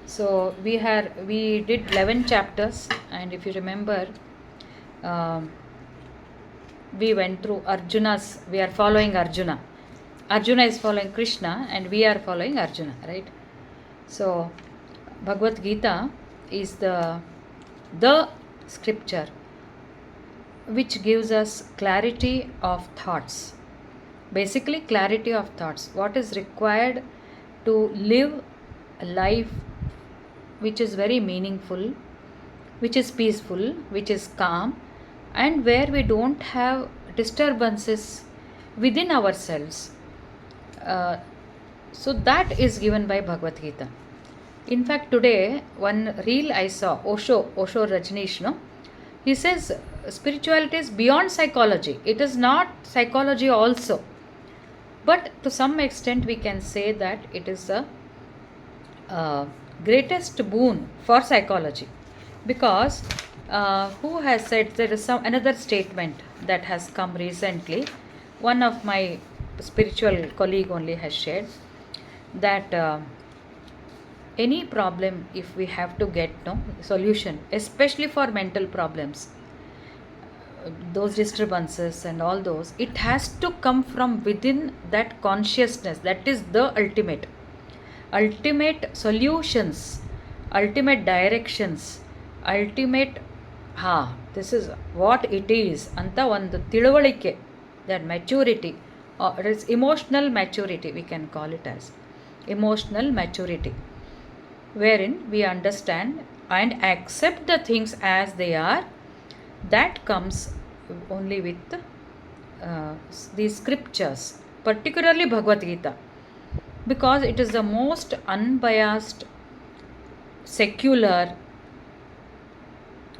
So we did 11 chapters, and if you remember, um, we went through Arjuna's. We are following Arjuna. Arjuna is following Krishna, and we are following Arjuna, right? So Bhagavad Gita is the scripture which gives us clarity of thoughts. Basically, clarity of thoughts. What is required to live a life which is very meaningful, which is peaceful, which is calm, and where we don't have disturbances within ourselves. Uh, so that is given by Bhagavad Gita. In fact, today one reel I saw, Osho Rajneesh, no? He says spirituality is beyond psychology. It is not psychology also. But to some extent, we can say that it is the greatest boon for psychology, because who has said, there is some another statement that has come recently. One of my spiritual colleague only has shared that any problem, if we have to get no solution, especially for mental problems, those disturbances and all those, it has to come from within that consciousness. That is the ultimate solutions, ultimate directions, ultimate this is what it is ಅಂತ ಒಂದು ತಿಳುವಳಿಕೆ, that maturity, or it is emotional maturity, we can call it as emotional maturity, wherein we understand and accept the things as they are. That comes only with these scriptures, particularly Bhagavad Gita, because it is the most unbiased, secular,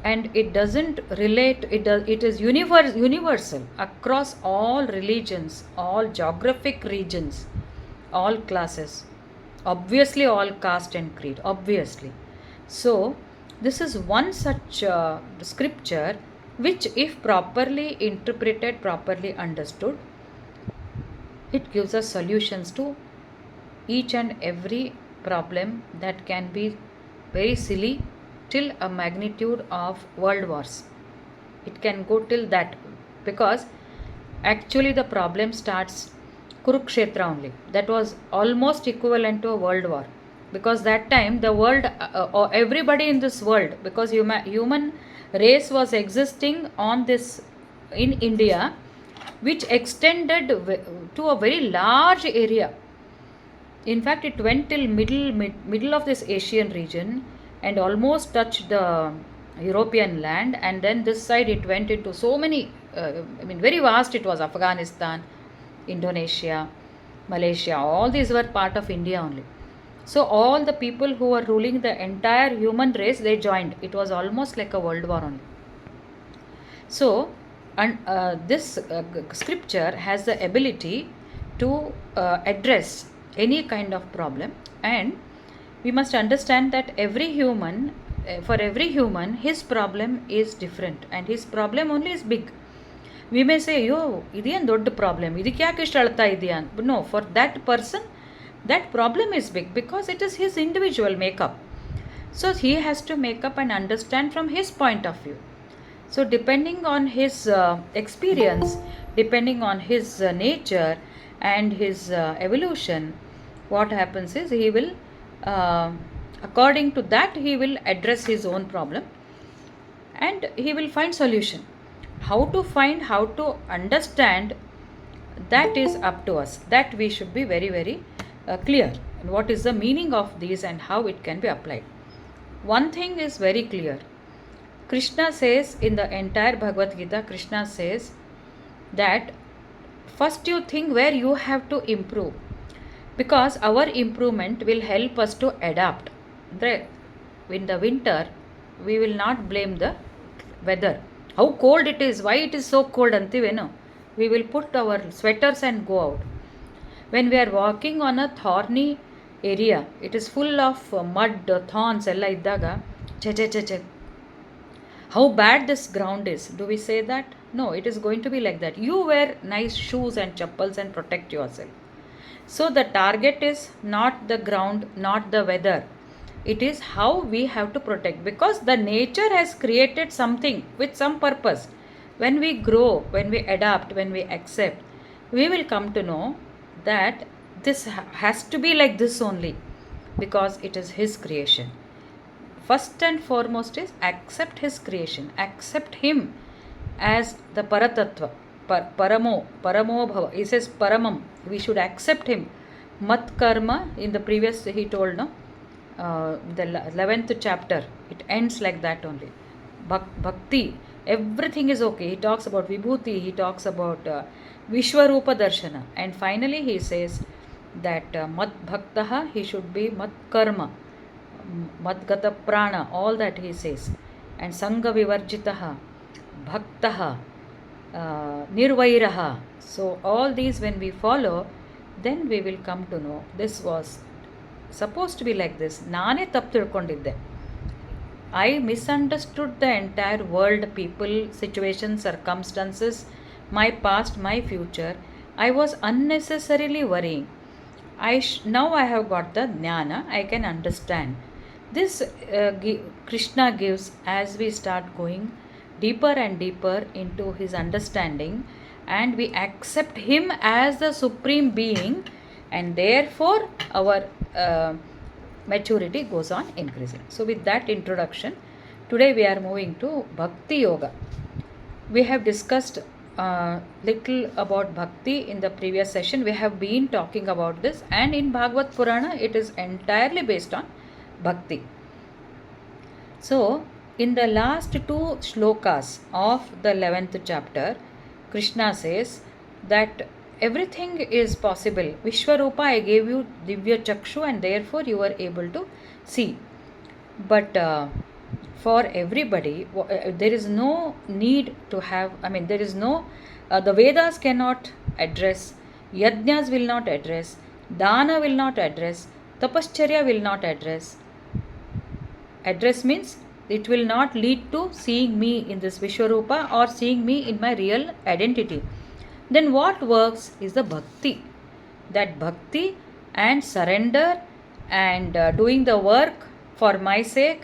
and it doesn't relate, it is universal across all religions, all geographic regions, all classes, obviously all caste and creed, obviously. So this is one such scripture which, if properly interpreted, properly understood, it gives us solutions to each and every problem that can be very silly, till a magnitude of world wars. It can go till that, because actually the problem starts Kurukshetra only. That was almost equivalent to a world war, because that time the world, or everybody in this world, because human race was existing on this in India, which extended to a very large area. In fact, it went till middle of this Asian region and almost touched the European land, and then this side it went into so many, very vast it was. Afghanistan, Indonesia, Malaysia, all these were part of India only. So all the people who were ruling the entire human race, they joined. It was almost like a world war only. So, and this scripture has the ability to address any kind of problem, and we must understand that every human, for every human, his problem is different, and his problem only is big. We may say, yo, iದೇನು ದೊಡ್ಡ problem, ಇದಕ್ಕೆ ಯಾಕೆ ಇಷ್ಟು ಅಳ್ತಾ ಇದೆಯಾ ಅಂತ. But no, for that person, that problem is big, because it is his individual makeup. So he has to make up and understand from his point of view. So depending on his experience, depending on his nature and his evolution, what happens is he will, according to that, he will address his own problem, and he will find solution. How to find, how to understand, that is up to us. That we should be very very clear, and what is the meaning of these and how it can be applied. One thing is very clear. Krishna says in the entire Bhagavad Gita, Krishna says that first you think where you have to improve, because our improvement will help us to adapt. In the winter, we will not blame the weather, how cold it is, why it is so cold antiveno. We will put our sweaters and go out. When we are walking on a thorny area, it is full of mud, thorns ella iddaga, che, how bad this ground is. Do we say that? No, it is going to be like that. You wear nice shoes and chappals and protect yourself. So the target is not the ground, not the weather. It is how we have to protect, because the nature has created something with some purpose. When we grow, when we adapt, when we accept, we will come to know that this has to be like this only, because it is His creation. First and foremost is accept His creation, accept Him as the Paratattva, Paramo Bhava. He says Paramam, we should accept Him. Mat Karma, in the previous he told, no? The 11th chapter, it ends like that only. Bhakti, everything is okay. He talks about Vibhuti, he talks about Vishwarupa Darshana, and finally he says that Mat Bhaktaha, he should be Mat Karma, Madgata Prana, all that he says, and Sangha Vivarjitaha, Bhaktaha, Nirvairaha. So, all these when we follow, then we will come to know this was supposed to be like this. ನಾನೇ ತಪ್ಪು ತಿಳ್ಕೊಂಡಿದ್ದೆ. I misunderstood the entire world, people, situations, circumstances, my past, my future. I was unnecessarily worrying. Now I have got the jnana, I can understand. This Krishna gives as we start going deeper and deeper into his understanding, and we accept him as the supreme being, and therefore our maturity goes on increasing. So with that introduction, today we are moving to Bhakti Yoga. We have discussed little about Bhakti in the previous session. We have been talking about this, and in Bhagavad Purana it is entirely based on Bhakti. So in the last two shlokas of the 11th chapter, Krishna says that everything is possible. Vishwarupa, I gave you Divya Chakshu, and therefore you were able to see. But for everybody, there is no need to have, there is no, the Vedas cannot address, Yajnas will not address, Dana will not address, Tapascharya will not address. Address means it will not lead to seeing me in this Vishwarupa or seeing me in my real identity. Then what works is the bhakti. That bhakti and surrender and doing the work for my sake,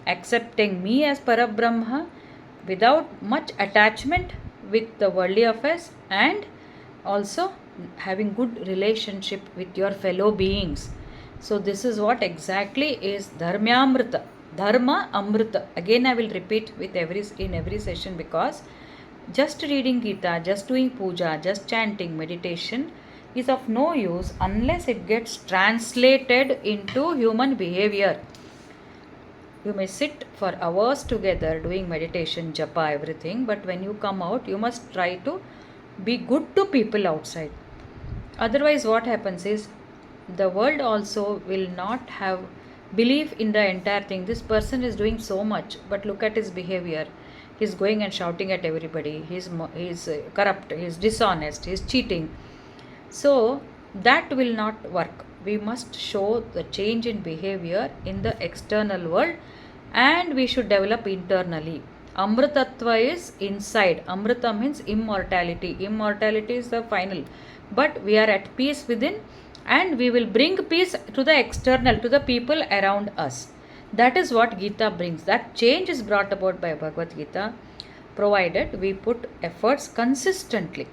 accepting me as Parabrahma without much attachment with the worldly affairs, and also having good relationship with your fellow beings. So this is what exactly is Dharmyamrita. Dharma Amrita. Again I will repeat with in every session, because just reading Gita, just doing puja, just chanting, meditation is of no use unless it gets translated into human behavior. You may sit for hours together doing meditation, japa, everything, but when you come out, you must try to be good to people outside. Otherwise, what happens is the world also will not have belief in the entire thing. This person is doing so much, but look at his behavior. He's going and shouting at everybody. He's corrupt, he's dishonest, he's cheating. So that will not work. We must show the change in behavior in the external world, and we should develop internally. Amritatva is inside. Amrita means immortality. Immortality is the final. But we are at peace within, and we will bring peace to the external, to the people around us. That is what Gita brings. That change is brought about by Bhagavad Gita, provided we put efforts consistently.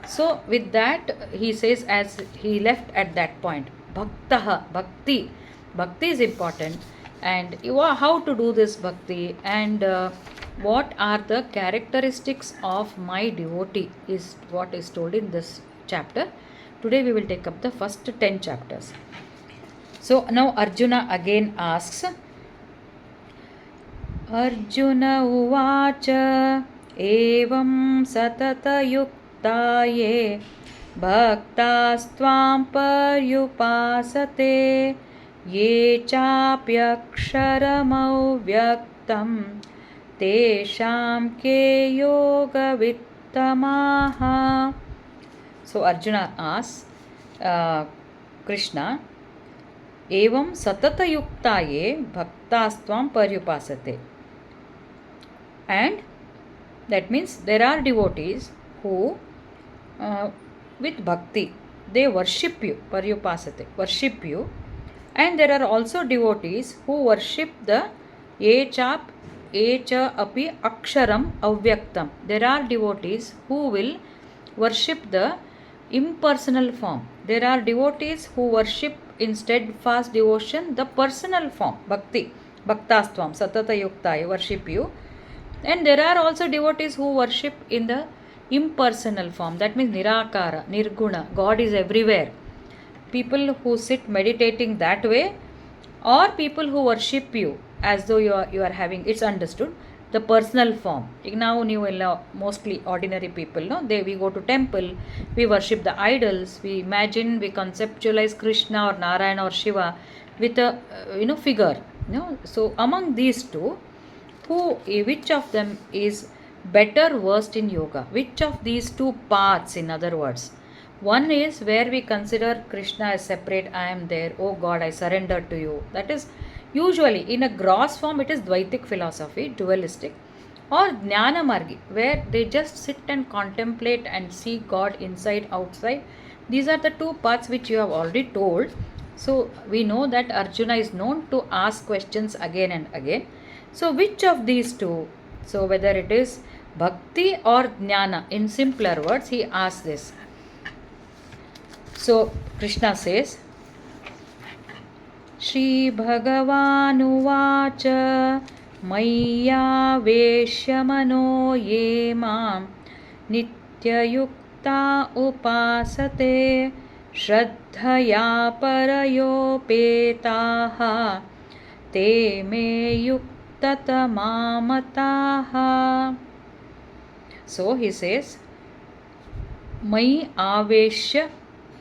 So with that, he says, as he left at that point, Bhaktaha, Bhakti. Bhakti is important, and how to do this Bhakti, and what are the characteristics of my devotee is what is told in this chapter. Today we will take up the first 10 chapters. So now Arjuna again asks, Arjuna uvacha evam satata yuktaye bhaktastvam paryupasate ye chapyaksharamau vyaktam tesham ke yoga vittamaha. So Arjuna asks Krishna, evam satata yuktaye bhaktastvam paryupasate. And that means there are devotees who with bhakti, they worship you, paryupasate, worship you And there are also devotees who worship the Echap, Echa api Aksharam Avyaktam. There are devotees who will worship the impersonal form. There are devotees who worship in steadfast devotion the personal form, Bhakti, Bhaktastvam, Satata Yuktaya, worship you. And there are also devotees who worship in the impersonal form. That means Nirakara, Nirguna. God is everywhere. People who sit meditating that way, or people who worship you as though you are having, it's understood, the personal form. ಈಗ ನಾವು ನೀವೆಲ್ಲ mostly ordinary people, no, they we go to temple, we worship the idols, we imagine, we conceptualize Krishna or Narayana or Shiva with a figure, so among these two, which of them is better versed in yoga? Which of these two paths, in other words? One is where we consider Krishna as separate, I am there, oh God, I surrender to you. That is usually in a gross form, it is Dvaitic philosophy, dualistic. Or Jnana Margi, where they just sit and contemplate and see God inside, outside. These are the two paths which you have already told. So we know that Arjuna is known to ask questions again and again. So which of these two? So whether it is Bhakti or Jnana, in simpler words, he asks this. So Krishna says, Shri Bhagavanuvacha Maya mano ye mam nityayukta upasate shraddhaya parayopetaha te me yuktatamamataha. So he says, Mai aveshya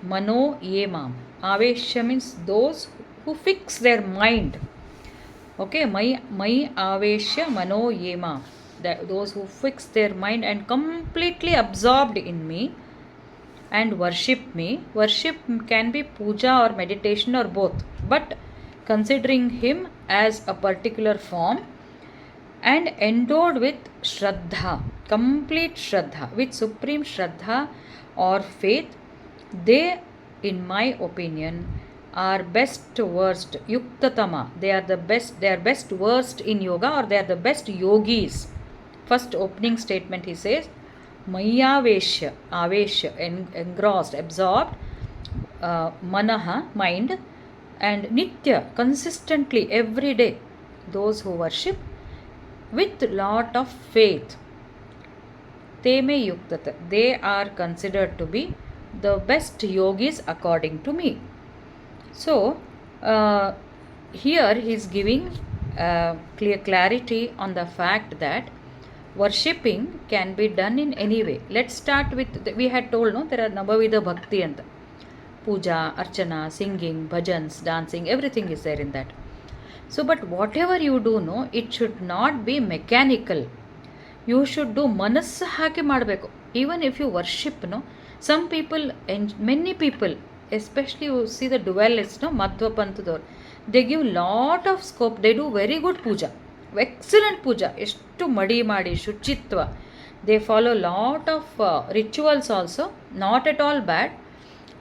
mano ye mam. Aveshya means those who fix their mind. Okay, mai aveshya mano ye mam. Those who fix their mind and completely absorbed in me and worship me. Worship can be puja or meditation or both, but considering him as a particular form and endowed with shraddha, complete shraddha, with supreme shraddha or faith, they, in my opinion, are best versed, yuktatama, they are best versed in yoga, or they are the best yogis. First opening statement he says, Mayaveshya, aveshya, engrossed, absorbed, manaha, mind, and nitya, consistently, every day, those who worship with lot of faith. Te me yuktata, they are considered to be the best yogis according to me. So here he is giving clear clarity on the fact that worshipping can be done in any way. Let's start with, we had told, no, there are Navavida Bhakti anta. Puja, Archana, singing, bhajans, dancing, everything is there in that. So but whatever you do, no, it should not be mechanical. You should do manassu haki ಮಾಡಬೇಕು. Even if you worship, no, some people, and many people, especially you see the dualists, no, Madhva Panthadoru, they give lot of scope. They do very good puja, excellent puja, ಎಷ್ಟು ಮಡಿ ಮಾಡಿ ಶುಚಿತ್ವ. They follow lot of rituals also, not at all bad,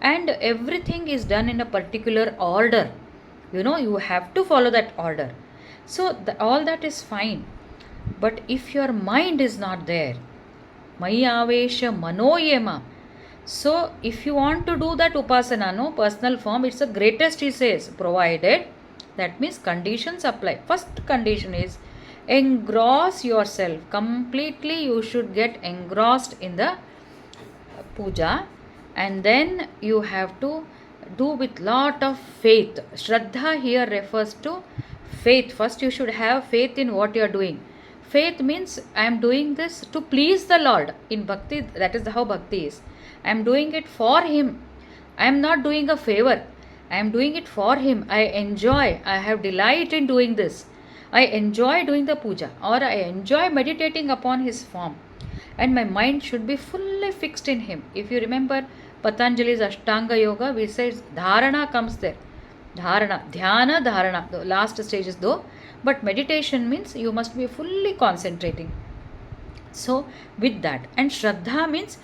and everything is done in a particular order. You have to follow that order. So all that is fine. But if your mind is not there, Maya avesha mano yema. So if you want to do that upasana, no, personal form, it's the greatest, he says, provided, that means conditions apply. First condition is engross yourself completely. You should get engrossed in the puja, and then you have to do with lot of faith. Shraddha here refers to faith. First you should have faith in what you are doing. Faith means I am doing this to please the Lord. In bhakti, that is how bhakti is. I am doing it for him. I am not doing a favor. I am doing it for him. I enjoy, I have delight in doing this. I enjoy doing the puja, or I enjoy meditating upon his form, and my mind should be fully fixed in him. If you remember Patanjali's Ashtanga Yoga, we said dharana comes there. Dharana, dhyana, dharana, the last stages though, but meditation means you must be fully concentrating. So with that, and shraddha means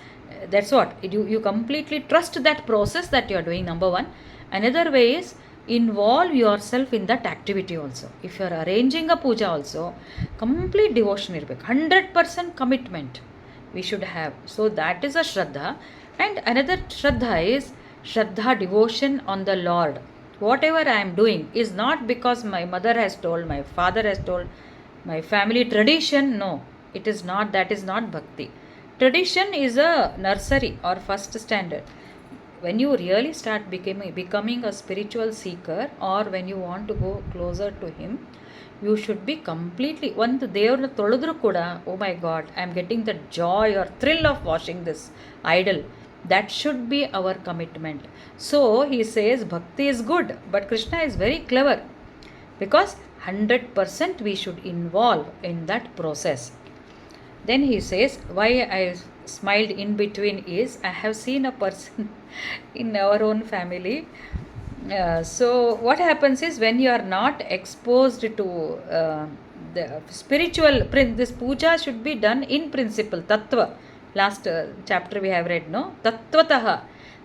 that's what you completely trust that process that you are doing, number one. Another way is involve yourself in that activity also. If you are arranging a puja also, complete devotion irbek, 100% commitment we should have. So that is a shraddha. And another shraddha is shraddha, devotion on the Lord. Whatever I am doing is not because my mother has told, my father has told, my family tradition. No, it is not. That is not bhakti. Tradition is a nursery or first standard. When you really start becoming a spiritual seeker, or when you want to go closer to him, you should be completely ಒಂದು ದೇವ್ರನ್ನ ತೊಳೆದ್ರೂ ಕೂಡ, oh my god, I am getting the joy or thrill of washing this idol. That should be our commitment. So he says bhakti is good, but Krishna is very clever, because 100% we should involve in that process. Then he says, why I smiled in between is, I have seen a person in our own family. So what happens is, when you are not exposed to the spiritual, this puja should be done in principle, tattva. Last chapter we have read, no? Tattvatah.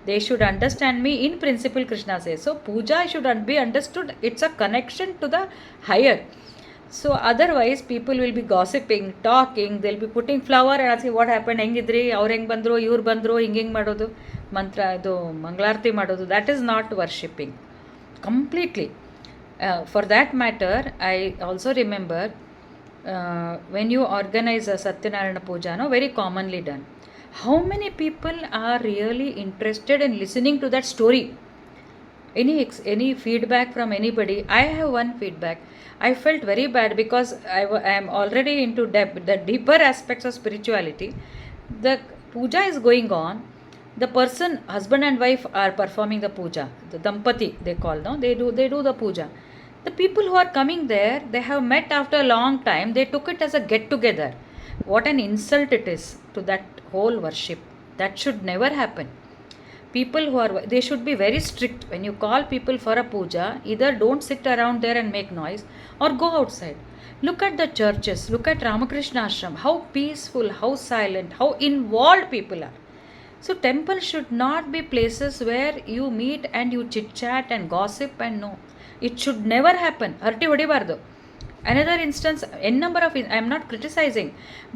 They should understand me in principle, Krishna says. So puja should be understood. It's a connection to the higher. So otherwise people will be gossiping, talking, they'll be putting flower and asking what happened, ಹೆಂಗಿದ್ರಿ, ಅವ್ರು ಹೆಂಗೆ ಬಂದರು, ಇವ್ರು ಬಂದರು, ಹಿಂಗೆ ಮಾಡೋದು, ಮಂತ್ರ ಇದು ಮಂಗಳಾರತಿ ಮಾಡೋದು. That is not worshipping completely. For that matter, I also remember when you organize a Satyanarayana puja, no, very commonly done, how many people are really interested in listening to that story? Any feedback from anybody? I have one feedback. I felt very bad because I am already into the deeper aspects of spirituality. The puja is going on. The person, husband and wife, are performing the puja. The dampati they call, no? They do the puja. The people who are coming there, they have met after a long time. They took it as a get together. What an insult it is to that whole worship. That should never happen. People who are, they should be very strict. When you call people for a puja, either don't sit around there and make noise, or go outside. Look at the churches, look at Ramakrishna Ashram, how peaceful, how silent, how involved people are. So temple should not be places where you meet and you chit chat and gossip, and no, it should never happen. Harti hodibardu. Another instance, n number of, I am not criticizing,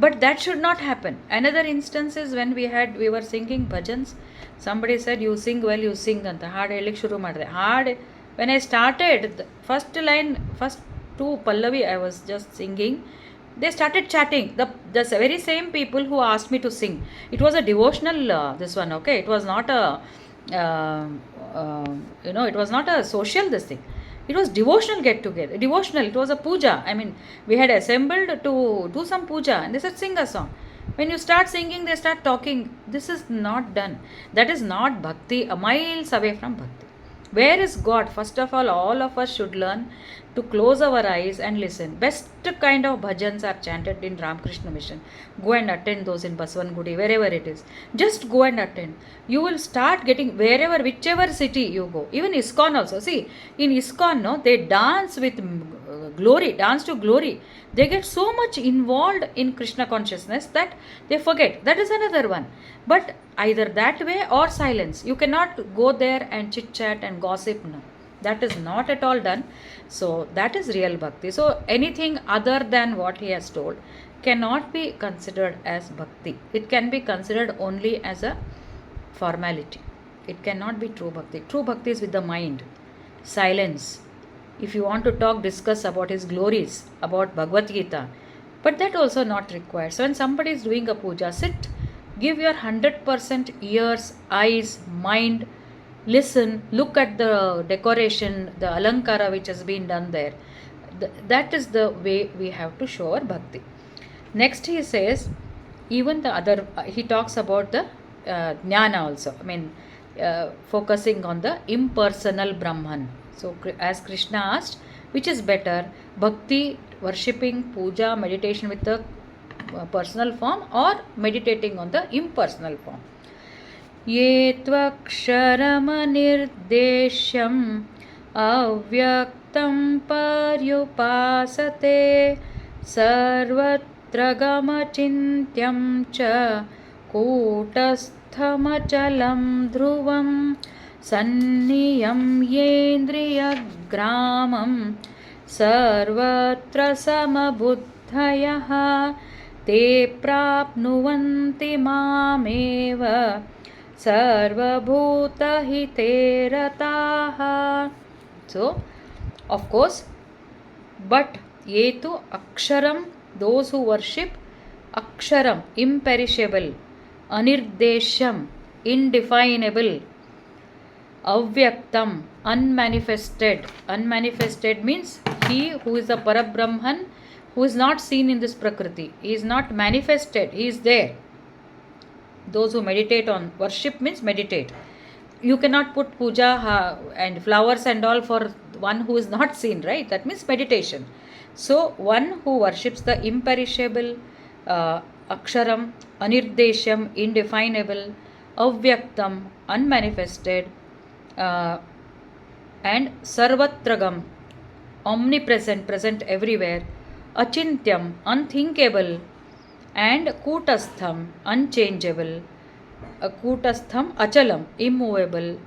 but that should not happen. Another instance is when we were singing bhajans. Somebody said, you sing well, you sing anta haad helik shuru madre. Haad, when I started the first line, first two pallavi I was just singing, they started chatting. The very same people who asked me to sing. It was a devotional this one, okay? It was not a it was not a social this thing. It was devotional get together. Devotional, it was a puja. I mean, we had assembled to do some puja, and they said sing a song. When you start singing, they start talking. This is not done. That is not bhakti, a miles away from bhakti. Where is God? First of all of us should learn to close our eyes and listen. Best kind of bhajans are chanted in Ramakrishna Mission. Go and attend those in Basavangudi, wherever it is. Just go and attend. You will start getting, wherever, whichever city you go. Even ISKCON also. See, in ISKCON, no, they dance with glory, dance to glory. They get so much involved in Krishna consciousness that they forget. That is another one. But either that way or silence. You cannot go there and chit chat and gossip. No, that is not at all done. So that is real bhakti. So anything other than what he has told cannot be considered as bhakti. It can be considered only as a formality. It cannot be true bhakti. True bhakti is with the mind. Silence. If you want to talk, discuss about his glories, about Bhagavad Gita. But that also not required. So when somebody is doing a puja, sit, give your 100% ears, eyes, mind, listen, look at the decoration, the alankara which has been done there. That is the way we have to show our bhakti. Next he says, even the other, he talks about the jnana also. I mean, focusing on the impersonal Brahman. So as Krishna asked, which is better, bhakti, worshipping, puja, meditation with the personal form, or meditating on the impersonal form? Ye tvaksharamanirdesyam avyaktam paryupasate sarvatra gamachintyam cha kutasthamachalam dhruvam सन्नियम्येन्द्रियग्रामं सर्वत्र समबुद्धयः ते प्राप्नुवन्ति मामेव सर्वभूतहिते रताः. So, of course, but ye tu aksharam, those who worship aksharam, imperishable, anirdesham, indefinable, avyaktam, unmanifested. Unmanifested means he who is the Parabrahman, who is not seen in this Prakriti. He is not manifested, he is there. Those who meditate on worship means meditate. You cannot put puja and flowers and all for one who is not seen, right? That means meditation. So one who worships the imperishable, aksharam, anirdesham, indefinable, avyaktam, unmanifested, and sarvatragam, omnipresent, present everywhere, achintyam, unthinkable, and kutastham, unchangeable, kutastham, achalam, immovable,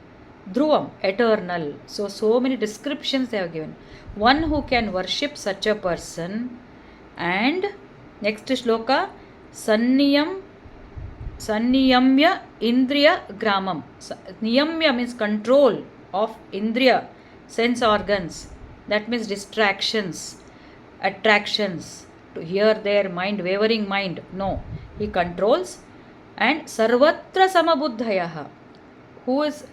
dhruvam, eternal. So many descriptions they have given. One who can worship such a person. And next shloka, sanniyamya indriya gramam. Niyamya means control of indriya, sense organs. That means distractions, attractions, to hear their mind, wavering mind. No, he controls. And sarvatra samabuddhayaha, who is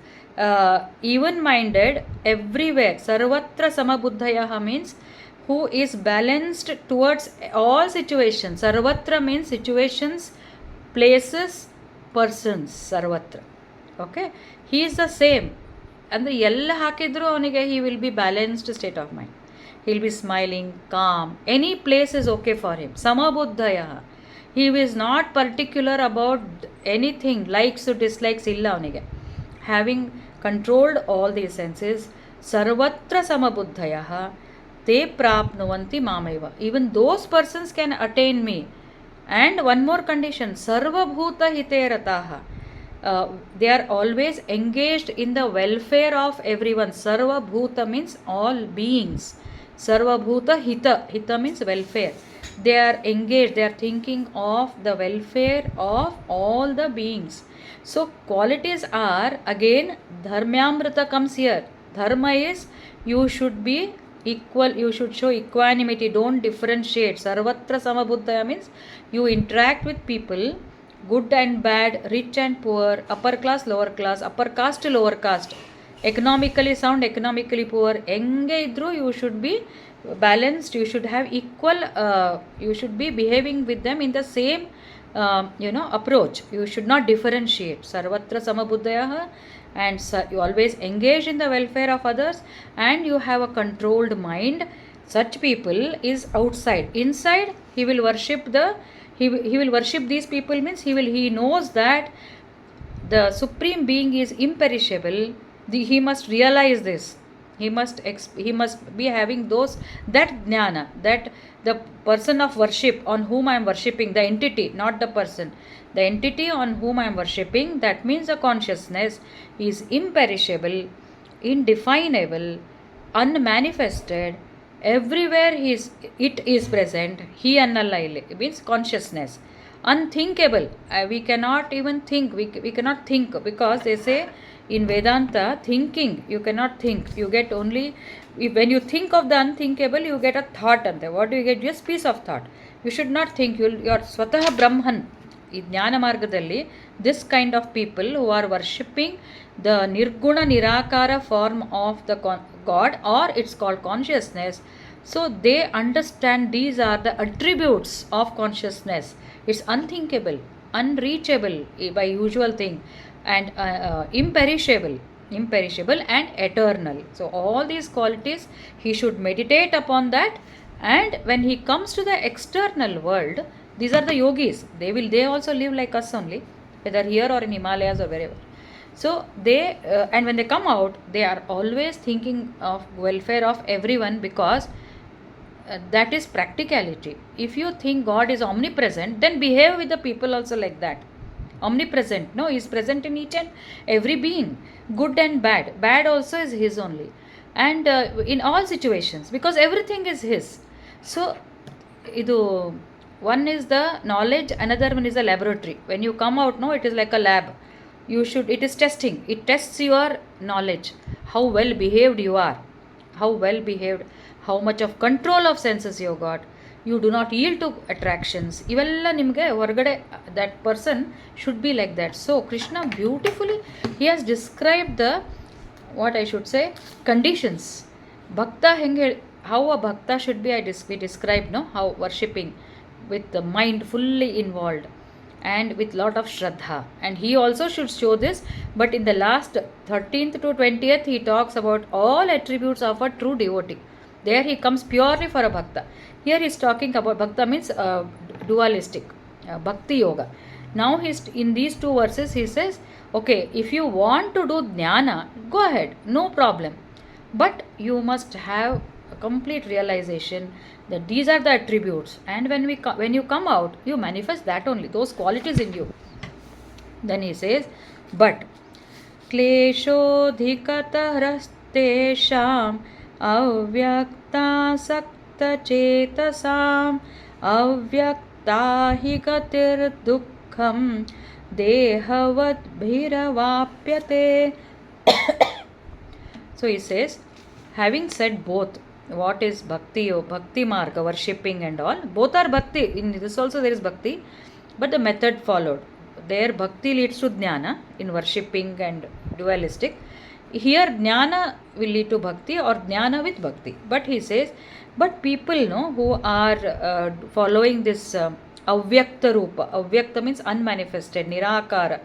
even minded everywhere. Sarvatra samabuddhayaha means who is balanced towards all situations. Sarvatra means situations, places, persons. Sarvatra, okay, he is the same. ಅಂದರೆ ಎಲ್ಲ ಹಾಕಿದರೂ ಅವನಿಗೆ he will be balanced state of mind. He'll be smiling, calm. Any place is okay for him. Samabuddhaya. He is not particular about anything, likes or dislikes illa avnige. Having controlled all these senses, sarvatra samabuddhayah te prapnuvanti mameva. Even those persons can attain me. And one more condition, sarvabhuta hite rataha. They are always engaged in the welfare of everyone. Sarvabhuta means all beings. Sarvabhuta hita. Hita means welfare. They are engaged, they are thinking of the welfare of all the beings. So qualities are, again, dharmyamrita comes here. Dharma is you should be equal, you should show equanimity, don't differentiate. Sarvatra samabuddhaya means you interact with people, good and bad, rich and poor, upper class, lower class, upper caste, lower caste, economically sound, economically poor, enge idru you should be balanced, you should have equal, you should be behaving with them in the same approach. You should not differentiate. Sarvatra samabuddhayah. And you always engage in the welfare of others, and you have a controlled mind. Such people is outside. Inside he will worship he will worship these people means he knows that the supreme being is imperishable. He must realize this. He must be having that jnana, that the person of worship on whom I am worshipping, the entity, not the person, the entity on whom I am worshipping, that means the consciousness is imperishable, indefinable, unmanifested, everywhere it is present. He annalla means consciousness. Unthinkable, we cannot even think, we cannot think, because they say in Vedanta, thinking, you cannot think, you get only, when you think of the unthinkable, you get a thought. And what do you get? Just piece of thought. You should not think, you are swatah brahman. In Jnana Margadalli, this kind of people who are worshipping the nirguna nirakara form of the God, or it's called consciousness. So they understand these are the attributes of consciousness. It's unthinkable, unreachable by usual thing, and imperishable and eternal. So all these qualities he should meditate upon that. And when he comes to the external world, these are the yogis. They also live like us only, whether here or in Himalayas or wherever. So they and when they come out, they are always thinking of welfare of everyone, because that is practicality. If you think God is omnipresent, then behave with the people also like that. omnipresent. No, he is present in each and every being, good and bad. Bad also is his only, and in all situations, because everything is his. So, idu one is the knowledge, another one is the laboratory. When you come out, no, it is like a lab. It is testing. It tests your knowledge, how well behaved you are, how well behaved, how much of control of senses you got. You do not yield to attractions. Ivella nimge ಹೊರಗಡೆ that person should be like that. So Krishna beautifully, he has described the, what I should say, conditions. Bhakta henge, how a bhakta should be, we described, no, how worshipping with the mind fully involved and with lot of shraddha. And he also should show this, but in the last 13th to 20th he talks about all attributes of a true devotee. There he comes purely for a bhakta. Here he is talking about bhakta means dualistic bhakti yoga. Now he's in these two verses he says, okay, if you want to do jnana, go ahead, no problem, but you must have a complete realization that these are the attributes, and when you come out, you manifest that only, those qualities in you. Then he says, but kleshodhikatahastesham avyaktasaktachetasam avyakta hi gatir dukkham dehavat bhiravapyate. So he says, having said both, what is bhakti or bhakti marga, worshipping and all, both are bhakti. In this also there is bhakti, but the method followed. There bhakti leads to jnana in worshipping and dualistic. Here jnana will lead to bhakti or jnana with bhakti. But he says, but people, no, who are following this avyakta rupa. Avyakta means unmanifested, nirakara,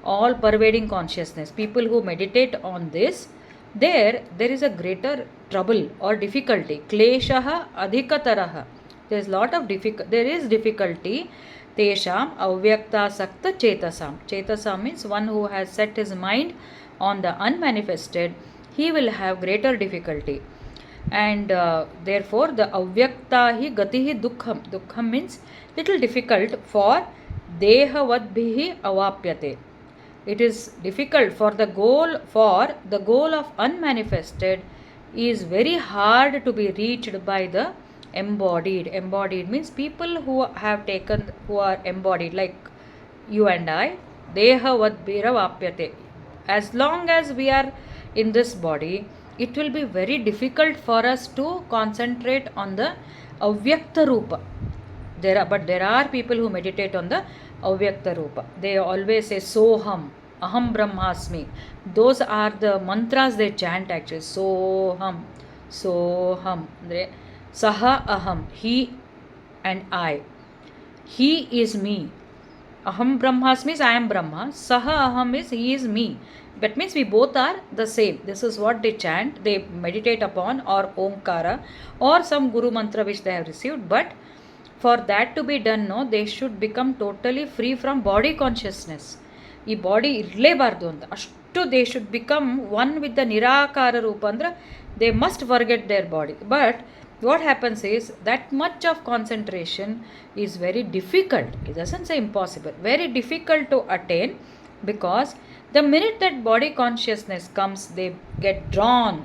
all pervading consciousness. People who meditate on this, there is a greater trouble or difficulty. Kleshaha adhikataraha. There is lot of difficulty. Tesham avyakta sakta chetasam. Chetasam means one who has set his mind on the unmanifested, he will have greater difficulty. And therefore the avyakta hi gatihi dukkham. Dukkham means little difficult for dehavadbhihi avapyate. It is difficult for the goal of unmanifested is very hard to be reached by the embodied. Embodied means people who are embodied, like you and I. Dehavat bhiravapyate. As long as we are in this body, it will be very difficult for us to concentrate on the avyakta rupa. But there are people who meditate on the avyakta rupa. They always say soham, aham brahmasmi. Those are the mantras they chant actually. Soham, soham, saha aham, he and I. He is me. Aham brahmasmi is I am Brahma. Saha aham is he is me. That means we both are the same. This is what they chant, they meditate upon, or omkara, or some guru mantra which they have received. But for that to be done, no, they should become totally free from body consciousness. ಈ body ಇರಲೇಬಾರ್ದು ಅಂತ ಅಷ್ಟು they should become one with the nirakara ರೂಪ. ಅಂದ್ರೆ they must forget their body. But what happens is that much of concentration is very difficult. It doesn't say impossible, very difficult to attain, because the minute that body consciousness comes, they get drawn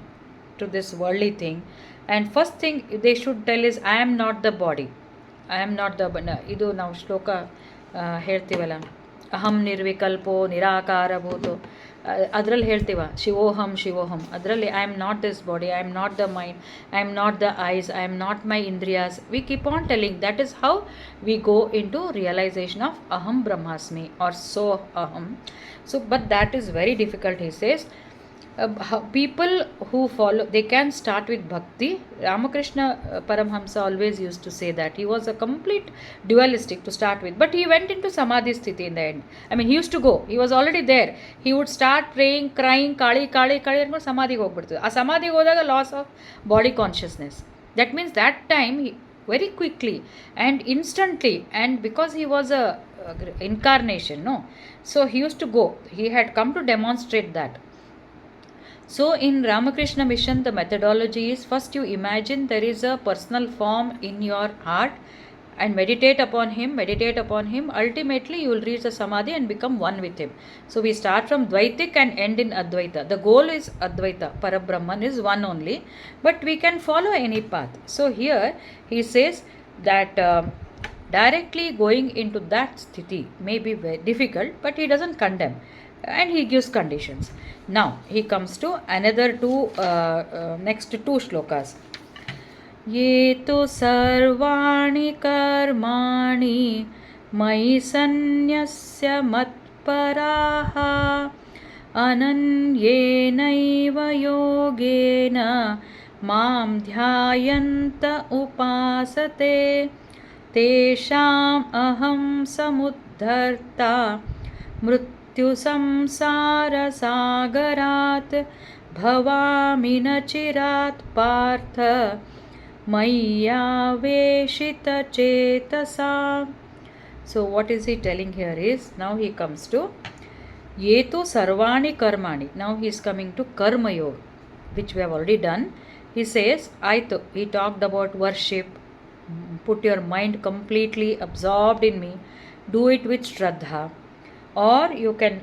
to this worldly thing. And first thing they should tell is, I am not the body, I am not the. ಇದು ನಾವು ಶ್ಲೋಕ ಹೇಳ್ತೀವಲ್ಲ, ಅಹಂ ನಿರ್ವಿಕಲ್ಪೋ ನಿರಾಕಾರಭೂತೋ, ಅದರಲ್ಲಿ ಹೇಳ್ತೀವ ಶಿವೋಹಂ ಶಿವೋಹಂ. ಅದರಲ್ಲಿ I am not this body, I am not the mind, I am not the eyes, I am not my ಇಂದ್ರಿಯಾಸ್. We keep on telling. That is how we go into realisation of aham brahmasmi or so aham. So but that is very difficult, he says. People who follow, they can start with bhakti. Ramakrishna Paramhamsa always used to say that he was a complete dualistic to start with, but he went into samadhi sthiti in the end. I mean, he used to go, he was already there. He would start praying, crying, kali kali kali and samadhi ಹೋಗ್ಬಿಡ್ತದೆ. ಆ ಸಮಾಧಿಗೆ ಹೋದಾಗ loss of body consciousness. That means that time he very quickly and instantly, and because he was a incarnation, no, so he used to go, he had come to demonstrate that. So in Ramakrishna Mission, the methodology is, first you imagine there is a personal form in your heart, and meditate upon him, ultimately you will reach the samadhi and become one with him. So we start from Dvaitik and end in Advaita. The goal is Advaita, Parabrahman is one only, but we can follow any path. So here he says that directly going into that sthiti may be very difficult, but he doesn't condemn and he gives conditions. Now he comes to another next two shlokas. ये तु सर्वाणि कर्माणि मयि सन्न्यस्य मत्पराः अनन्येनैव योगेन मां ध्यायन्त उपासते तेषाम् अहं समुद्धर्ता मृत्युसंसारसागरात् भवामि न चिरात् Partha मय्यावेशितचेतसा. So what is he telling here is, now he comes to yetu sarvani karmani. Now he is coming to karma yoga, which we have already done. He says, he talked about worship, put your mind completely absorbed in me, do it with shraddha, or you can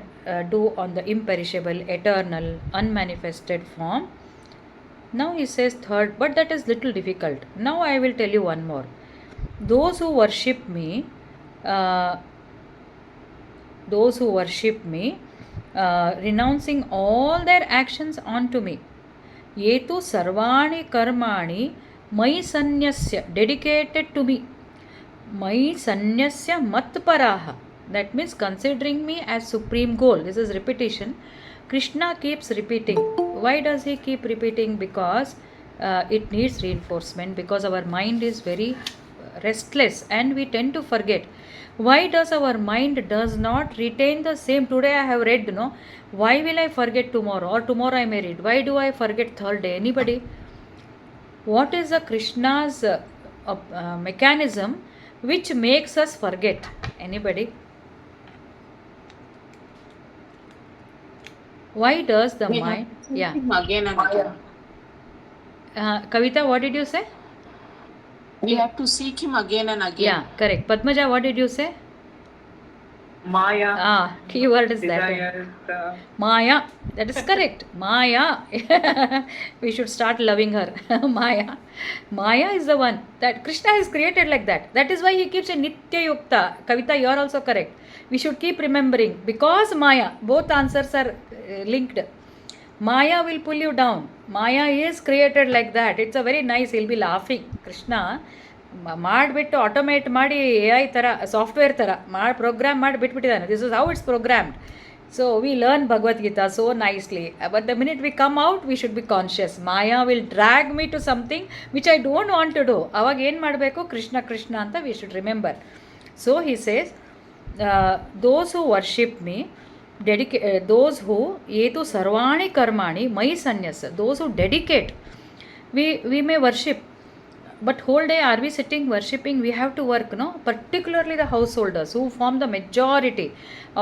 do on the imperishable, eternal, unmanifested form. Now he says third, but that is little difficult. Now I will tell you one more. Those who worship me, renouncing all their actions onto me. Yetu sarvani karmani mai sanyasya, dedicated to me. Mai sanyasya matparaha. That means considering me as supreme goal. This is repetition. Krishna keeps repeating. Why does he keep repeating? Because it needs reinforcement, because our mind is very restless and we tend to forget. Why does our mind does not retain the same? Today I have read, why will I forget tomorrow, or tomorrow I may read? Why do I forget third day? Anybody? What is the Krishna's mechanism which makes us forget? Anybody? Why does the mind? Yeah. Again and again. Kavita, what did you say? We have to seek him again and again. Yeah, correct. Padmaja, what did you say? Maya. Keyword is that. Maya. That is correct. Maya. We should start loving her. Maya. Maya is the one that Krishna has created like that. That is why he keeps a Nitya Yukta. Kavita, you are also correct. We should keep remembering, because Maya, both answers are linked. Maya will pull you down. Maya is created like that. It's a very nice, he'll be laughing. Krishna ಮಾಡಿಬಿಟ್ಟು automate ಮಾಡಿ AI ಥರ software ಥರ program ಮಾಡಿ ಬಿಟ್ಬಿಟ್ಟಿದ್ದಾನೆ. This is how it's programmed. So we learn Bhagavad Gita so nicely, but the minute we come out we should be conscious. ಮಾಯಾ will drag me to something which I don't want to do. ಅವಾಗ ಏನು ಮಾಡಬೇಕು? ಕೃಷ್ಣ ಕೃಷ್ಣ ಅಂತ we should remember. So he says, those who worship me, those who yetu sarvani karmani mai sanyasa, those who dedicate, we may worship, but whole day are we sitting worshipping? We have to work, particularly the householders who form the majority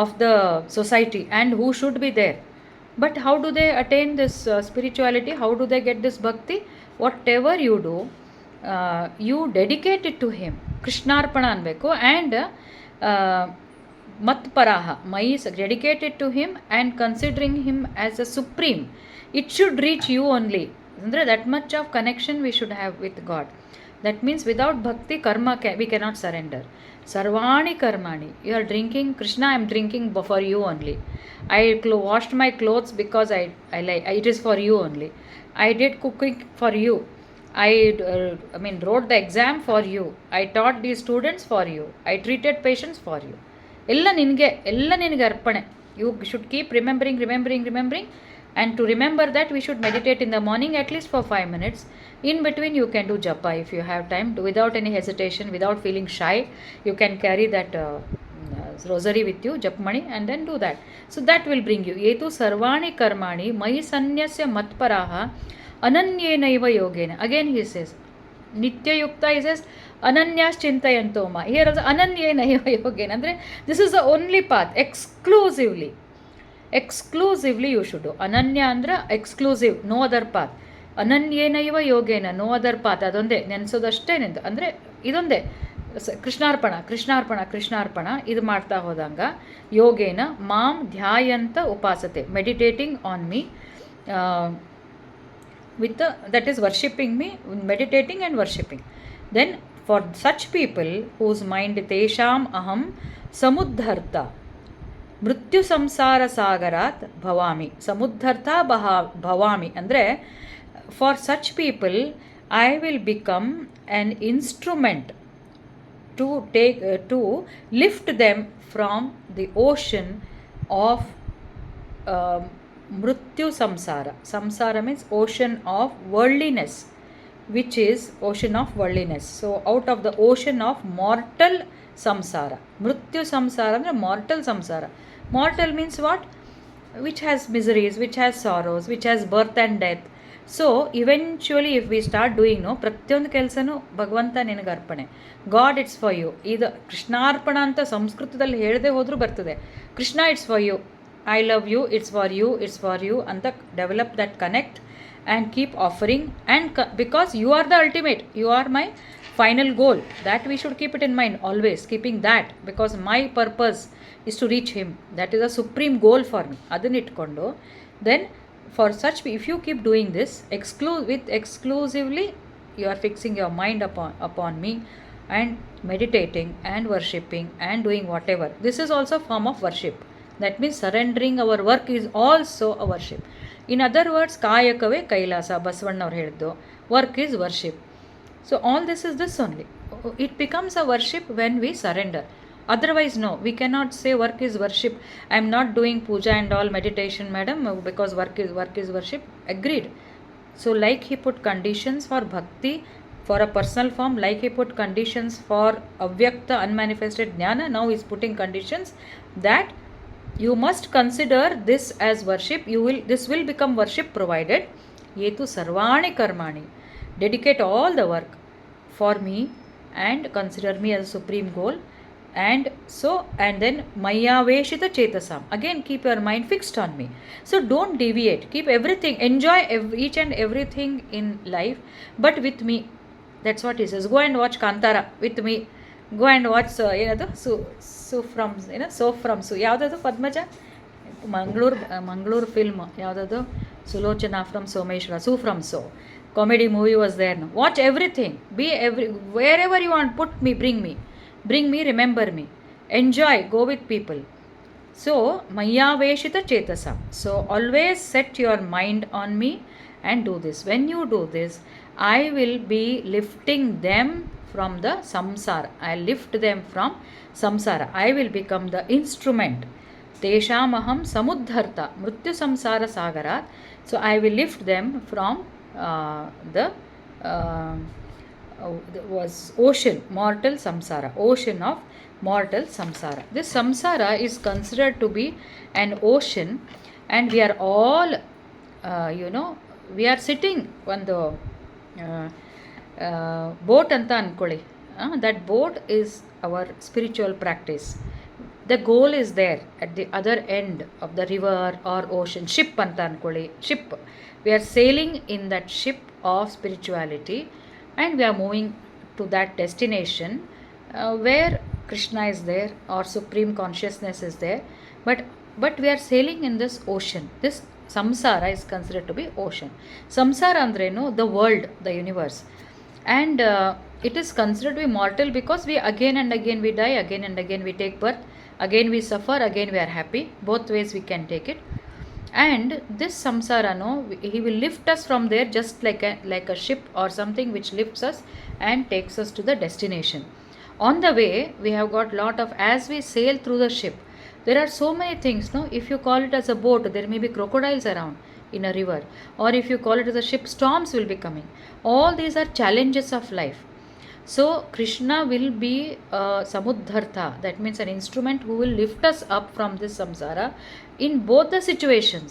of the society and who should be there. But how do they attain this spirituality? How do they get this bhakti? Whatever you do, you dedicate it to him. Krishnarpana anbeku, and matparaha, mai is dedicated to him and considering him as a supreme. It should reach you only. That much of connection we should have with God. That means without bhakti, karma we cannot surrender. Sarvani karmani. You are drinking, Krishna, I am drinking for you only. I washed my clothes because I like, it is for you only. I did cooking for you. I wrote the exam for you. I taught these students for you. I treated patients for you. ಎಲ್ಲ ನಿನಗೆ ಅರ್ಪಣೆ. You should keep remembering. And to remember that, we should meditate in the morning at least for 5 minutes. In between, you can do japa if you have time. Do without any hesitation, without feeling shy. You can carry that rosary with you, japmani, and then do that. So that will bring you. Yetu sarvani karmani mai sanyasya matparaha ananyenaiva yogena. Again he says, Nitya Yukta, he says, Ananyas Chintayanto Ma. Here also Ananyenaiva yogena. Andre, this is the only path. Exclusively you should do. Ananya andra exclusive, no other path. Ananyenaiva yogena, no other path. ಅದೊಂದೇ ನೆನೆಸೋದಷ್ಟೇ. ಅಂದರೆ ಇದೊಂದೇ ಕೃಷ್ಣಾರ್ಪಣ ಇದು ಮಾಡ್ತಾ ಹೋದಂಗ ಯೋಗೇನ ಮಾಂ ಧ್ಯಾಯಂತ ಉಪಾಸತೆ, meditating on me with that is worshipping me, meditating and worshipping. Then for such people whose mind tesham aham samudharta ಮೃತ್ಯು ಸಂಸಾರ ಸಾಗರಾತ್ ಭವಾಮಿ, ಸಮುದ್ಧರ್ಥ ಭವಾಮಿ ಅಂದರೆ for such people I will become an instrument to take to lift them from the ocean of mrityu samsara. Samsara means ocean of worldliness, which is ocean of worldliness. So out of the ocean of mortal samsara. Mrityu samsara andre mortal samsara. Mortal means what? Which has miseries, which has sorrows, which has birth and death. So eventually if we start doing ಪ್ರತಿಯೊಂದು ಕೆಲಸನೂ ಭಗವಂತ ನಿನಗೆ ಅರ್ಪಣೆ, god it's for you. ಇದು ಕೃಷ್ಣಾರ್ಪಣ ಅಂತ ಸಂಸ್ಕೃತದಲ್ಲಿ ಹೇಳದೆ ಹೋದರೂ ಬರ್ತದೆ. Krishna it's for you, I love you, it's for you, it's for you ಅಂತ develop that connect and keep offering and because you are the ultimate, you are my final goal. That we should keep it in mind always, keeping that because my purpose is to reach him. That is a supreme goal for me. ಅದನ್ನ ಇಟ್ಕೊಂಡು then for such, if you keep doing this exclusively, you are fixing your mind upon me and meditating and worshipping and doing whatever. This is also a form of worship. That means surrendering our work is also a worship. In other words, kayakave kailasa, Basavana avaru heliddu, work is worship. So all this is this only. It becomes a worship when we surrender. Otherwise no, we cannot say work is worship. I am not doing puja and all meditation, madam, because work is worship. Agreed. So like he put conditions for bhakti for a personal form, like he put conditions for avyakta unmanifested jnana, now he is putting conditions that you must consider this as worship. This will become worship provided yetu sarvani karmani, dedicate all the work for me and consider me as a supreme goal. And then mayaveshita chetasam, again keep your mind fixed on me. So don't deviate, keep everything, enjoy each and everything in life, but with me. That's what he says. Go and watch Kantara with me. Go and watch ಯಾವ್ದದು Padmaja, Mangaluru film ಯಾವುದದು, Sulochana from Someshwara, from comedy movie was there. Watch everything, be wherever you want, put me, bring me, remember me, enjoy, go with people. So mayaveshita chetasa, so always set your mind on me and do this. When you do this, I will be lifting them from the samsara. I lift them from samsara. I will become the instrument. Teshamaham samudharta mrityu samsara sagarat. So I will lift them from the was ocean, mortal samsara, ocean of mortal samsara. This samsara is considered to be an ocean, and we are all we are sitting on the boat anta anಕೊಳ್ಳಿ. That boat is our spiritual practice. The goal is there at the other end of the river or ocean. Ship anta anಕೊಳ್ಳಿ, ship. We are sailing in that ship of spirituality, and we are moving to that destination where Krishna is there or supreme consciousness is there, but we are sailing in this ocean. This samsara is considered to be ocean. Samsara andrenu, the world, the universe, and it is considered to be mortal because we again and again we die, again and again we take birth, again we suffer, again we are happy. Both ways we can take it. And this samsara, he will lift us from there just like a ship or something which lifts us and takes us to the destination. On the way, we have got lot of, as we sail through the ship, there are so many things. If you call it as a boat, there may be crocodiles around in a river, or if you call it as a ship, storms will be coming. All these are challenges of life. So Krishna will be samudharta, that means an instrument who will lift us up from this samsara in both the situations.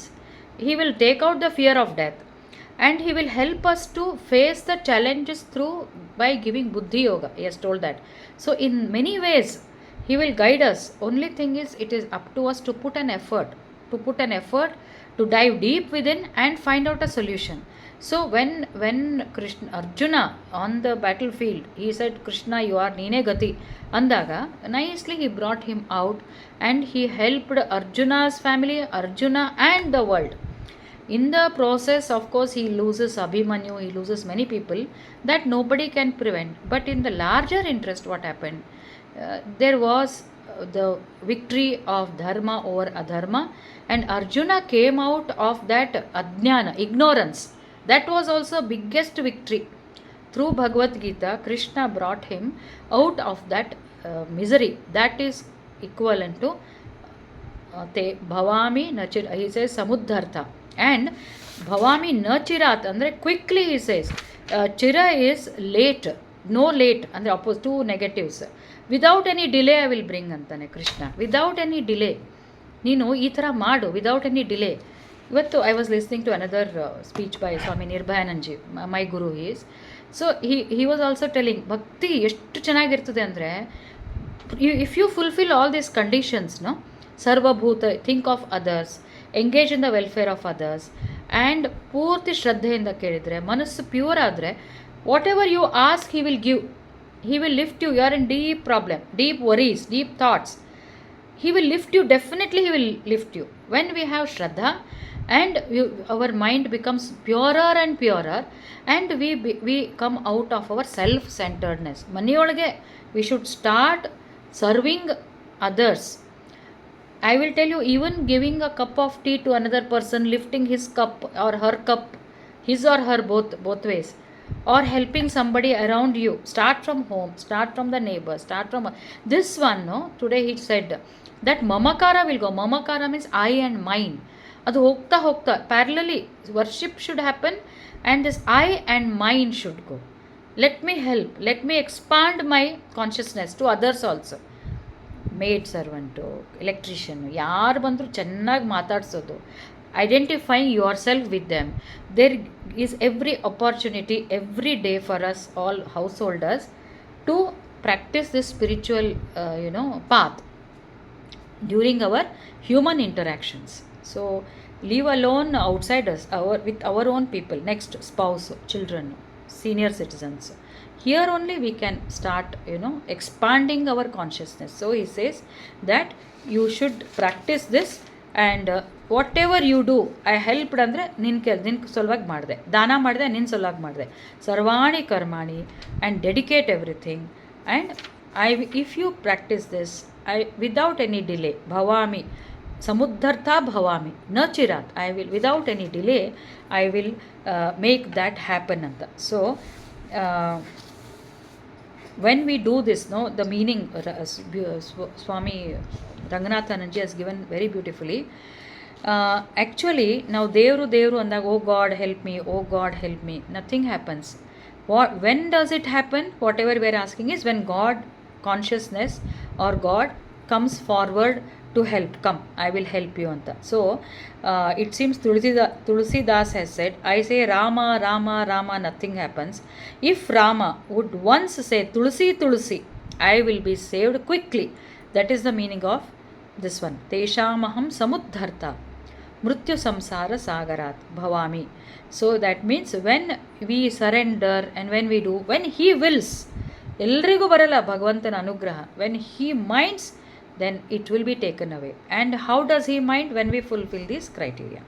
He will take out the fear of death, and he will help us to face the challenges through by giving buddhi yoga. He has told that. So in many ways he will guide us. Only thing is, it is up to us to put an effort to dive deep within and find out a solution. So when Krishna Arjuna on the battlefield, he said, Krishna, you are Nine Gati. Andaga, nicely he brought him out and he helped Arjuna's family, Arjuna and the world. In the process, of course, he loses Abhimanyu, he loses many people that nobody can prevent. But in the larger interest, what happened? There was the victory of Dharma over Adharma, and Arjuna came out of that Ajnana, ignorance. That was also biggest victory. Through Bhagavad Gita, Krishna brought him out of that misery. That is equivalent to te bhavami nachir. He says samudhartha. And bhavami nachirat andre quickly, he says. Chira is late, no late, andre opposite, two negatives. Without any delay I will bring antane Krishna. Without any delay ನೀನು ಈ ಥರ ಮಾಡು, without any delay. ಇವತ್ತು I was listening to another speech by Swami Nirbhayanandji, my guru is. So he was also telling, ಭಕ್ತಿ ಎಷ್ಟು ಚೆನ್ನಾಗಿರ್ತದೆ ಅಂದರೆ, if you fulfil all these conditions, no, ಸರ್ವಭೂತ, think of others, engage in the welfare of others, and ಪೂರ್ತಿ ಶ್ರದ್ಧೆಯಿಂದ ಕೇಳಿದರೆ, ಮನಸ್ಸು pure ಆದರೆ, whatever you ask he will give. He will lift you. You are in deep problem, deep worries, deep thoughts. He will lift you. Definitely He will lift you. When we have Shraddha and our mind becomes purer and purer, and we come out of our self-centeredness. Maniyolage we should start serving others. I will tell you, even giving a cup of tea to another person, lifting his cup or her cup, his or her both ways, or helping somebody around you. Start from home, start from the neighbor, start from this one. No, today he said that mamakara will go. Mamakara means I and mine. Adu hogta parallelly worship should happen, and this I and mine should go. Let me help, let me expand my consciousness to others also. Made servant, ಎಲೆಕ್ಟ್ರಿಷಿಯನ್ನು, ಯಾರು ಬಂದರೂ ಚೆನ್ನಾಗಿ ಮಾತಾಡ್ಸೋದು, identifying yourself with them. There is every opportunity every day for us all householders to practice this spiritual path during our human interactions. So leave alone outsiders, with our own people, next spouse, children, senior citizens. Here only we can start expanding our consciousness. So he says that you should practice this, and whatever you do, I helped ಅಂದರೆ ನಿನ್ನ ಸಲುವಾಗಿ ಮಾಡಿದೆ, ದಾನ ಮಾಡಿದೆ ನಿನ್ನ ಸಲುವಾಗಿ ಮಾಡಿದೆ, ಸರ್ವಾಣಿ ಕರ್ಮಾಣಿ, and dedicate everything. And if you practise this, without any delay, ಭವಾಮಿ ಸಮುದ್ಧರ್ಥ ಭವಾಮಿ ನ ಚಿರಾತ್, I will without any delay I will make that happen ಅಂತ. So when we do this, no, the meaning Swami Ranganathananji has given very beautifully. Actually now devru andag, oh God help me, oh God help me, nothing happens. When does it happen? Whatever we are asking is when God consciousness or God comes forward to help, come, I will help you anta. So it seems Tulsidas has said, I say Rama Rama Rama, nothing happens. If Rama would once say Tulsi Tulsi, I will be saved quickly. That is the meaning of this one. Teshamaham samuddharta mrityu samsara sagarat bhavami. So that means when we surrender and when we do, when he wills, ಎಲ್ರಿಗೂ ಬರಲ್ಲ ಭಗವಂತನ ಅನುಗ್ರಹ. when he minds, then it will be taken away. And how does he mind? When we fulfill these criteria.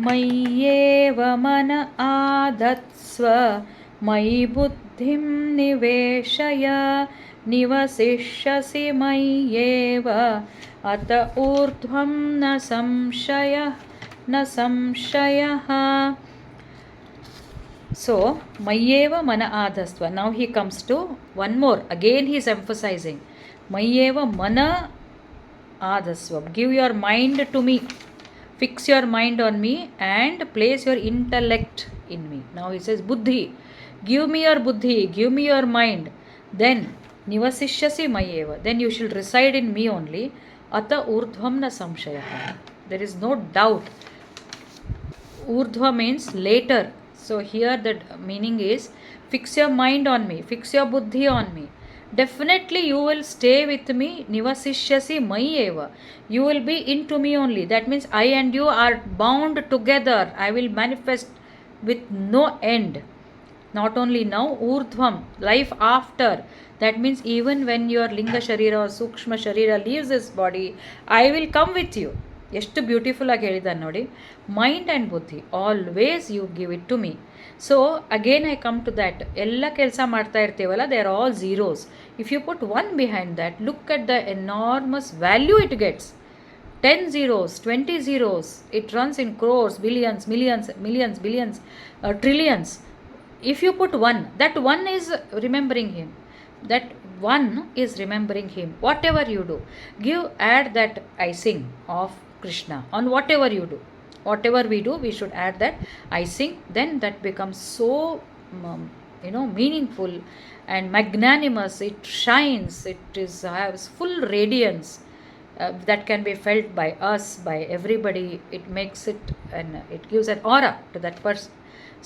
ಮಯ್ಯೇವ ಮನ ಆಧತ್ಸ್ವ ಮಯಿ ಬುದ್ಧಿಂ ನಿವೇಶಯ ನಿವಸಿಷ್ಯಸಿ ಮಯ್ಯೇವ ಅತ ಊರ್ಧ್ವಂ ನ ಸಂಶಯಃ. So ಮಯ್ಯೇವ ಮನ ಆಧಸ್ವ, now he comes to one more, again he is emphasizing ಮಯ್ಯೇವ ಮನ ಆಧಸ್ವ, give your mind to me, fix your mind on me and place your intellect in me. Now he says buddhi, give me your buddhi, give me your mind, then nivasishyasi mayeva, then you shall reside in me only. Ata urdhvam na samshaya, there is no doubt. Urdhva means later. So here the meaning is fix your mind on me, fix your buddhi on me. Definitely you will stay with me. Nivasishyasi mayeva, you will be into me only. That means I and you are bound together. I will manifest with no end. Not only now, urdhvam, life after. That means even when your linga sharira or sukshma sharira leaves this body, I will come with you. ಎಷ್ಟು beautiful ಆಗಿ ಹೇಳಿದ್ದಾನೆ ನೋಡಿ. Mind and buddhi always you give it to me. So again I come to that. ಎಲ್ಲ ಕೆಲಸ ಮಾಡ್ತಾ ಇರ್ತೀವಲ್ಲ, they are all zeros. If you put one behind that, look at the enormous value it gets. 10 zeros, 20 zeros, it runs in crores, billions, millions, billions, trillions. If you put one, that one is remembering him. That one is remembering him. Whatever you do, add that icing of Krishna on whatever you do. Whatever we do, we should add that icing. Then that becomes so, meaningful and magnanimous. It shines. It has full radiance. That can be felt by us, by everybody. It makes it, and it gives an aura to that person.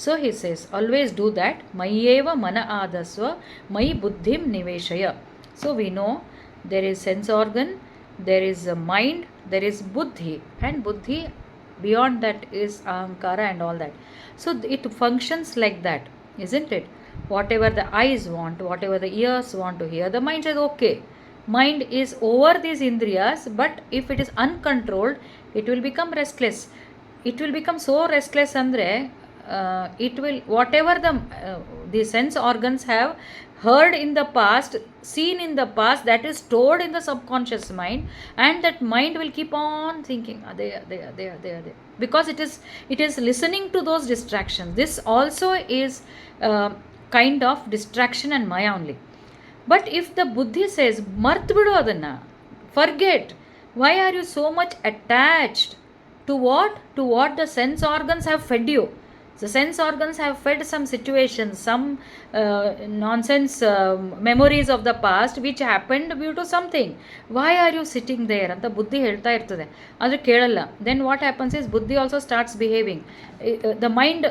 So he says, always do that. Mayeva mana adasva, mai buddhim niveshaya. So we know there is sense organ, there is a mind, there is buddhi, and buddhi beyond that is ahankara and all that. So it functions like that, isn't it? Whatever the eyes want, whatever the ears want to hear, the mind says okay. Mind is over these indriyas, but if it is uncontrolled, it will become restless. It will become so restless andre, it will, whatever the sense organs have heard in the past, seen in the past, that is stored in the subconscious mind, and that mind will keep on thinking they, because it is listening to those distractions. This also is kind of distraction and maya only. But if the buddhi says, mart bidu adanna, forget, why are you so much attached to what? To what the sense organs have fed you. The sense organs have fed some situations, some nonsense memories of the past which happened due to something. Why are you sitting there? Anta buddhi ಹೇಳ್ತಾ ಇರ್ತದೆ, ಆದರೆ ಕೇಳಲ್ಲ. Then what happens is buddhi also starts behaving. The mind,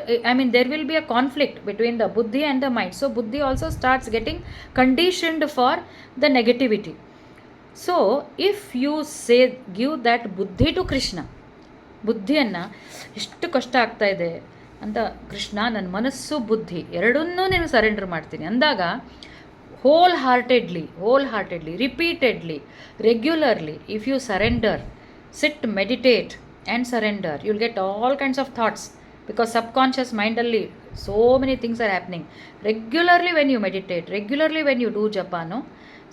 there will be a conflict between the buddhi and the mind. So buddhi also starts getting conditioned for the negativity. So if you say, give that buddhi to Krishna, ಬುದ್ಧಿಯನ್ನು ಎಷ್ಟು ಕಷ್ಟ ಆಗ್ತಾ ಇದೆ ಅಂತ, ಕೃಷ್ಣ ನನ್ನ ಮನಸ್ಸು ಬುದ್ಧಿ ಎರಡನ್ನೂ ನೀನು ಸರೆಂಡರ್ ಮಾಡ್ತೀನಿ ಅಂದಾಗ, wholeheartedly repeatedly regularly if you surrender, sit, meditate and surrender, you will get all kinds of thoughts, because subconscious ಮೈಂಡಲ್ಲಿ so many things are happening. Regularly when you meditate, regularly when you do ಜಪಾನು,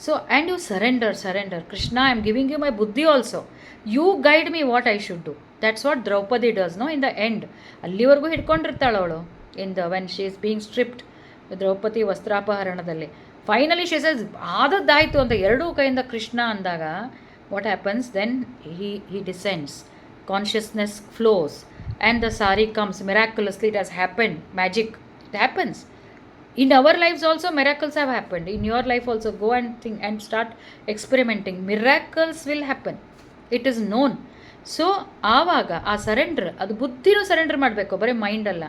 so and you surrender, Krishna, I am giving you my buddhi also, you guide me what I should do. That's what Draupadi does, no, in the end. ಅಲ್ಲಿವರೆಗೂ ಹಿಡ್ಕೊಂಡಿರ್ತಾಳೆ ಅವಳು, in the when she is being stripped, Draupadi ವಸ್ತ್ರಾಪಹರಣದಲ್ಲಿ. Finally she says, ಆದದ್ದಾಯಿತು ಅಂತ ಎರಡೂ ಕೈಯಿಂದ ಕೃಷ್ಣ ಅಂದಾಗ, what happens then? He descends, consciousness flows, and the sari comes miraculously. It has happened, magic, it happens. In our lives also miracles have happened. In your life also, go and think and start experimenting. Miracles will happen. It is known. So ಆವಾಗ ಆ surrender, ಅದು ಬುದ್ಧಿನೂ surrender ಮಾಡಬೇಕು, ಬರೀ mind ಅಲ್ಲ.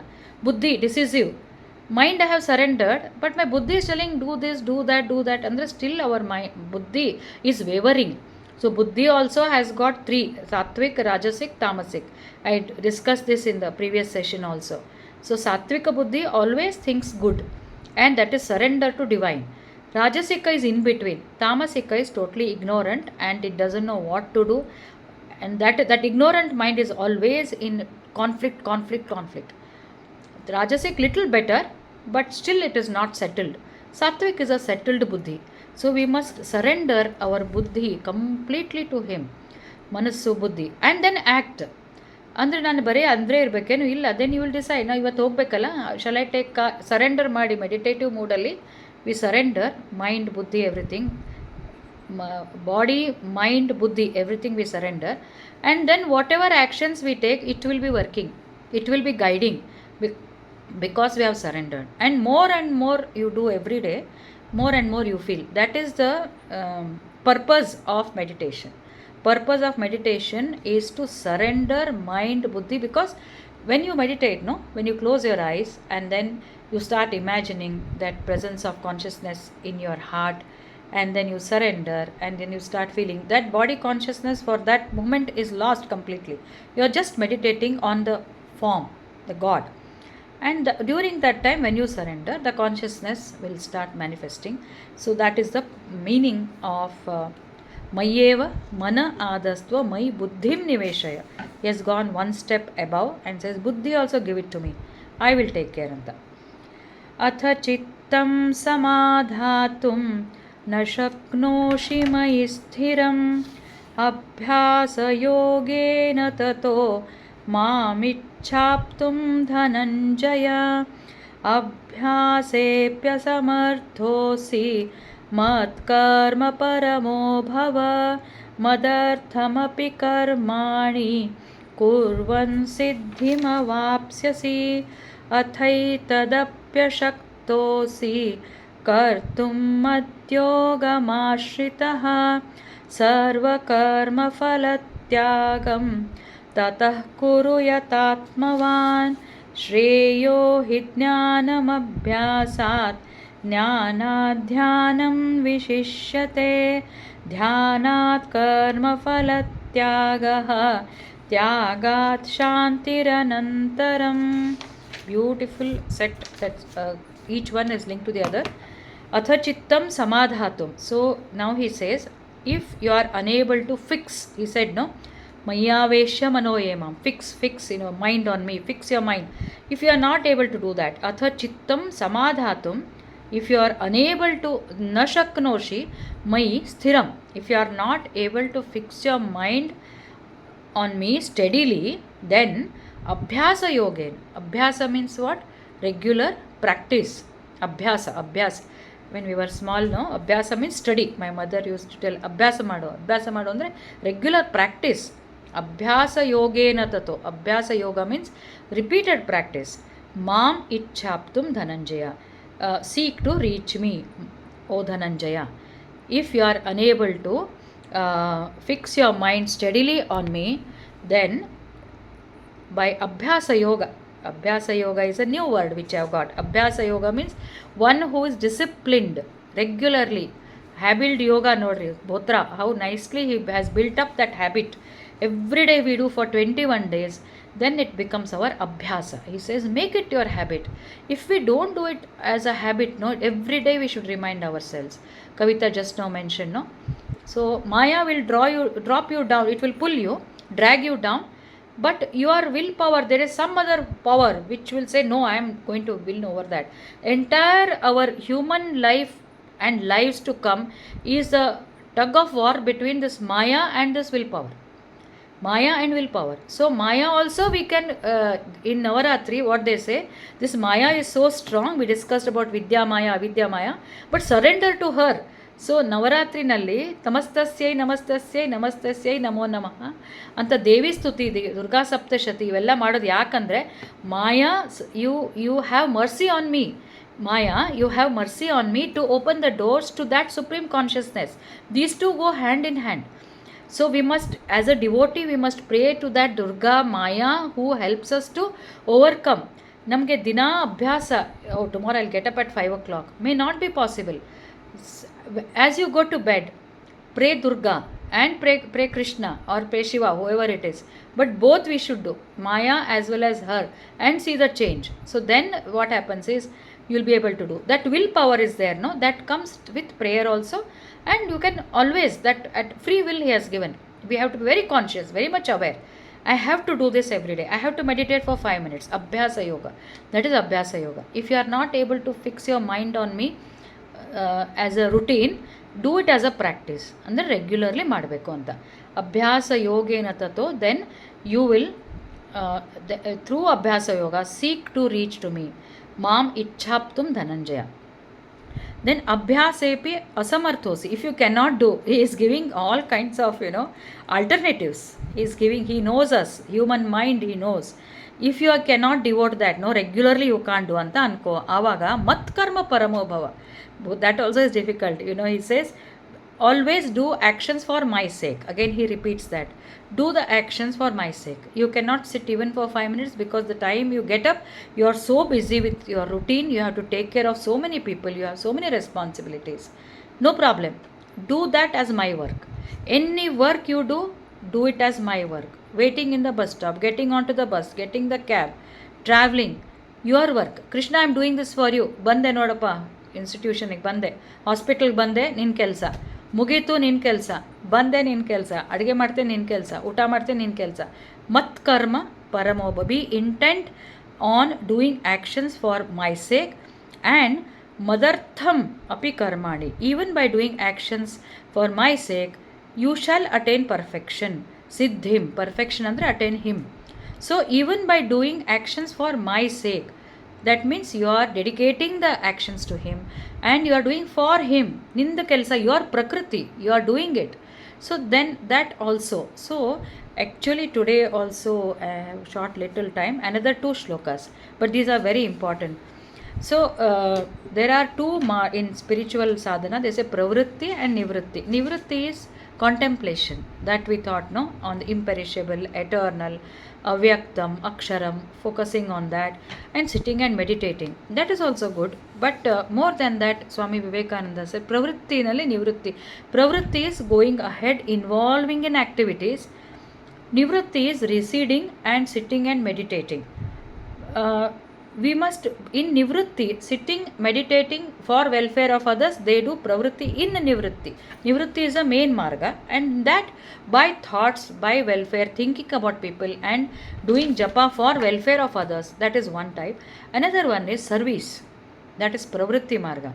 ಬುದ್ಧಿ decisive, mind I have surrendered, but my ಬುದ್ಧಿ is telling do this, do that ಅಂದರೆ still our ಬುದ್ಧಿ ಈಸ್ ವೇವರಿಂಗ್. ಸೊ ಬುದ್ಧಿ ಆಲ್ಸೋ ಹ್ಯಾಸ್ ಗಾಟ್ 3, ಸಾತ್ವಿಕ್, ರಾಜಸಿಕ್, ತಾಮಸಿಕ್. I discuss this in the previous session also. So ಸಾತ್ವಿಕ ಬುದ್ಧಿ always thinks good, and that is surrender to divine. Rajasika is in between. Tamasika is totally ignorant and it doesn't know what to do, and that ignorant mind is always in conflict. Rajasic little better, but still it is not settled. Sattvic is a settled buddhi. So we must surrender our buddhi completely to him, manassu buddhi, and then act. ಅಂದರೆ ನಾನು ಬರೀ ಅಂದರೆ ಇರಬೇಕೇನು ಇಲ್ಲ, then you will decide. ನಾವು ಇವತ್ತು ಹೋಗಬೇಕಲ್ಲ, shall I take surrender ಮಾಡಿ meditative ಮೂಡಲ್ಲಿ we surrender mind, buddhi, everything, body, mind, buddhi, everything we surrender, and then whatever actions we take, it will be working, it will be guiding, because we have surrendered. And more you do every day, more and more you feel. That is the purpose of meditation. Purpose of meditation is to surrender mind, buddhi, because when you meditate, no, when you close your eyes and then you start imagining that presence of consciousness in your heart, and then you surrender, and then you start feeling that body consciousness for that moment is lost completely. You are just meditating on the form, the God, and during that time when you surrender, the consciousness will start manifesting. So that is the meaning of Mayeva mana adastva mai buddhim niveshaya. He has gone one step above and says, Buddhi also give it to me. I will take care of that. अथ चित्तं समाधातुं न शक्नोषि मयि स्थिरम् अभ्यासयोगेन ततो मामिच्छाप्तुं धनञ्जय अभ्यासेऽप्यसमर्थोऽसि मत्कर्म परमो भव मदर्थमपि कर्माणि कुर्वन् सिद्धिमवाप्स्यसि अथैतदप्यशक्तोऽसि कर्तुं मद्योगमाश्रितः सर्वकर्मफलत्यागं ततः कुरु यतात्मवान् श्रेयो हि ज्ञानमभ्यासात् ज्ञानाध्यानं विशिष्यते ध्यानात् कर्मफलत्यागः त्यागात् शान्तिरनन्तरम्. Beautiful set that each one is linked to the other. Atha chittam samadhatum. So now he says, if you are unable to fix, he said no, mayaveshya manoyemam, fix, mind on me, fix your mind. If you are not able to do that, atha chittam samadhatum, if you are unable to na shaknoshi mai sthiram, if you are not able to fix your mind on me steadily, then abhyasa yogen. Abhyasa means what? Regular practice. Abhyasa. When we were small, no, abhyasa means study. My mother used to tell, abhyasa mado andre regular practice. Abhyasa yogena tato. Abhyasa yoga means repeated practice. Mam ichhaptum dhananjaya. Seek to reach me, O Dhananjaya. If you are unable to fix your mind steadily on me, then by Abhyasa Yoga. Abhyasa Yoga is a new word which I have got. Abhyasa Yoga means one who is disciplined regularly. Habit Yoga nodri. Botra, how nicely he has built up that habit. Every day we do for 21 days. Then it becomes our Abhyasa. He says, make it your habit. If we don't do it as a habit, no, every day we should remind ourselves. Kavita just now mentioned, no. So Maya will drop you down. It will pull you, drag you down. But your willpower, there is some other power which will say, no, I am going to will over that. Entire our human life and lives to come is a tug of war between this Maya and this willpower. Maya and willpower. So Maya also we can, in Navaratri, what they say, this Maya is so strong. We discussed about Vidya Maya, Avidya Maya, but surrender to her. So ನವರಾತ್ರಿನಲ್ಲಿ ತಮಸ್ತಸ್ಯೈ ನಮಸ್ತಸ್ಯೈ ನಮಸ್ತಸ್ಯೈ ನಮೋ ನಮಃ ಅಂತ ದೇವಿ ಸ್ತುತಿ, ದುರ್ಗಾ ಸಪ್ತಶತಿ ಇವೆಲ್ಲ ಮಾಡೋದು ಯಾಕಂದರೆ Maya you have mercy on me, Maya, you have mercy on me to open the doors to that supreme consciousness. These two go hand in hand. So we must, as a devotee, we must pray to that Durga Maya who helps us to overcome. Namge dina abhyasa, oh tomorrow I'll get up at 5 o'clock, may not be possible. As you go to bed, pray Durga and pray Krishna or pray Shiva, whoever it is. But both we should do, Maya as well as her, and see the change. So then what happens is, you will be able to do. That willpower is there, no? That comes with prayer also. And you can always, that at free will he has given. We have to be very conscious, very much aware. I have to do this every day. I have to meditate for 5 minutes. Abhyasa yoga. That is Abhyasa yoga. If you are not able to fix your mind on me as a routine, do it as a practice. And then regularly ಮಾಡಬೇಕು ಅಂತ. Abhyasa yogena tato, then you will, through Abhyasa yoga, seek to reach to me. Mam ichhaptum dhananjaya. Then abhyasepi asamarthosi. If you cannot do, he is giving all kinds of, alternatives. He is giving, he knows us, human mind he knows. If you cannot devote that, no, regularly you can't do anta anko, avaga mat karma paramo bhava. That also is difficult. He says, always do actions for my sake. Again he repeats that. Do the actions for my sake. You cannot sit even for 5 minutes, because the time you get up, you are so busy with your routine. You have to take care of so many people. You have so many responsibilities. No problem. Do that as my work. Any work you do it as my work. Waiting in the bus stop, getting onto the bus, getting the cab, traveling, your work. Krishna I am doing this for you. ಬಂದೆ ನೋಡಪ್ಪ ಇನ್ಸ್ಟಿಟ್ಯೂಷನಿಗೆ, ಬಂದೆ ಹಾಸ್ಪಿಟಲ್ಗೆ, ಬಂದೆ ನಿನ್ನ ಕೆಲಸ ಮುಗೀತು, ನಿನ್ನ ಕೆಲಸ ಬಂದೆ, ನಿನ್ನ ಕೆಲಸ ಅಡುಗೆ ಮಾಡ್ತೇನೆ, ನಿನ್ನ ಕೆಲಸ ಊಟ ಮಾಡ್ತೇನೆ, ನಿನ್ನ ಕೆಲಸ. ಮತ್ ಕರ್ಮ ಪರಮೋಭ. Be intent on doing actions for my sake and ಮದರ್ಥಂ ಅಪಿ ಕರ್ಮಾಣಿ. Even by doing actions for my sake you shall attain perfection. ಸಿದ್ಧಿಂ, ಪರ್ಫೆಕ್ಷನ್ ಅಂದರೆ attain him. So even by doing actions for my sake, that means you are dedicating the actions to him and you are doing for him. Ninda kelsa, your prakriti, you are doing it. So then that also. So actually today also I have short little time, another 2 shlokas, but these are very important. So there are 2 in spiritual sadhana. They say pravritti and nivritti. Nivritti is contemplation, that we thought, no, on the imperishable, eternal, avyaktam, aksharam, focusing on that and sitting and meditating. That is also good, but more than that, Swami Vivekananda said pravritti nalli nivritti. Pravritti is going ahead, involving in activities. Nivritti is receding and sitting and meditating. We must, in nivritti, sitting, meditating for welfare of others, they do pravritti in nivritti. Nivritti is a main marga, and that by thoughts, by welfare, thinking about people and doing japa for welfare of others, that is one type. Another one is service, that is pravritti marga.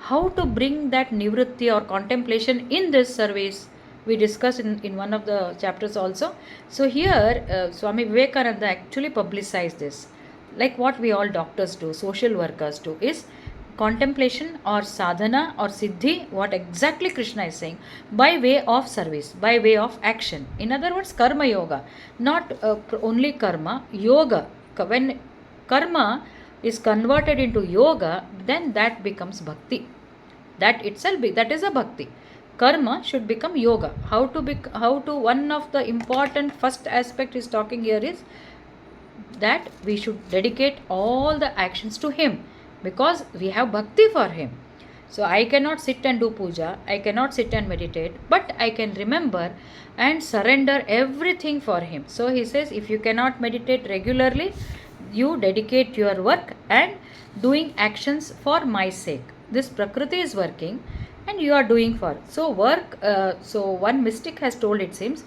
How to bring that nivritti or contemplation in this service, we discussed in one of the chapters also. So here Swami Vivekananda actually publicized this, like what we all doctors do, social workers do, is contemplation or sadhana or siddhi, what exactly Krishna is saying, by way of service, by way of action. In other words, karma yoga, not only karma, yoga. When karma is converted into yoga, then that becomes bhakti. That itself, that is a bhakti. Karma should become yoga. How to one of the important first aspect is talking here is that we should dedicate all the actions to him, because we have bhakti for him. So I cannot sit and do puja, I cannot sit and meditate, but I can remember and surrender everything for him. So he says, if you cannot meditate regularly, you dedicate your work and doing actions for my sake. This prakriti is working and you are doing for. So work, so one mystic has told, it seems,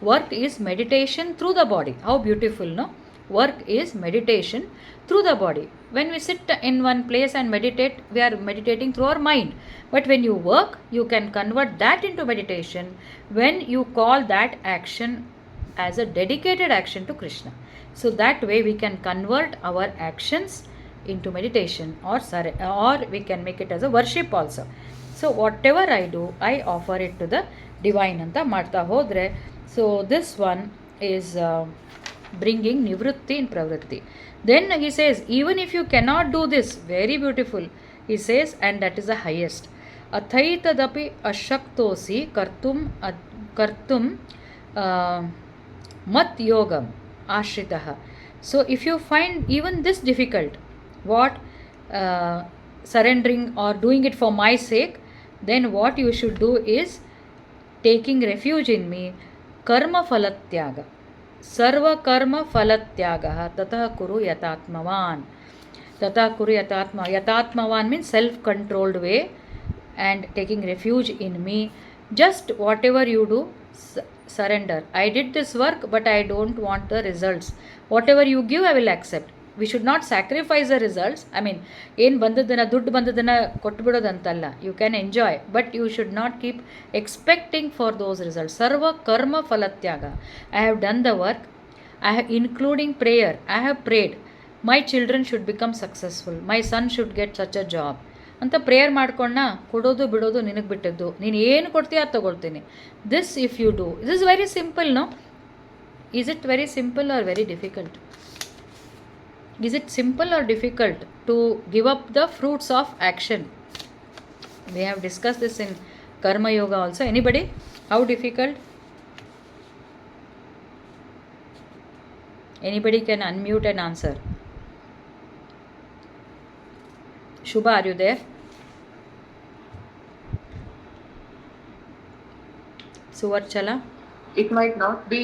work is meditation through the body. How beautiful, no? Work is meditation through the body. When we sit in one place and meditate, we are meditating through our mind. But when you work, you can convert that into meditation when you call that action as a dedicated action to Krishna. So that way we can convert our actions into meditation, or we can make it as a worship also. So whatever I do, I offer it to the divine anta ಮಾಡ್ತಾ ಹೋದರೆ. So this one is bringing nivritti in pravritti. Then he says, even if you cannot do this, very beautiful, he says, and that is the highest, athaitadapi ashaktosi kartum mat yogam ashritah. So if you find even this difficult, what surrendering or doing it for my sake, then what you should do is taking refuge in me, karma falatyaga, sarva karma falatyaga, tatah kuru yatatmavan. Tatah kuru yatatmavan means self-controlled way, and taking refuge in me. Just whatever you do, surrender. I did this work, but I don't want the results. Whatever you give, I will accept. We should not sacrifice the results. I mean, ಏನು ಬಂದದನ್ನು, ದುಡ್ಡು ಬಂದದನ್ನು ಕೊಟ್ಬಿಡೋದಂತಲ್ಲ. You can enjoy, but you should not keep expecting for those results. Sarva karma falatyaga. I have done the work, including prayer. I have prayed. My children should become successful. My son should get such a job. ಅಂತ prayer ಮಾಡ್ಕೊಂಡ, ಕೊಡೋದು ಬಿಡೋದು ನಿನಗೆ ಬಿಟ್ಟದ್ದು, ನೀನು ಏನು ಕೊಡ್ತೀಯ ಅದು ತಗೊಳ್ತೀನಿ. This if you do, this is very simple, no? Is it very simple or very difficult? Is it simple or difficult to give up the fruits of action? We have discussed this in Karma Yoga also. Anybody? How difficult? Anybody can unmute and answer. Shubha, are you there? Suvarchala? it might not be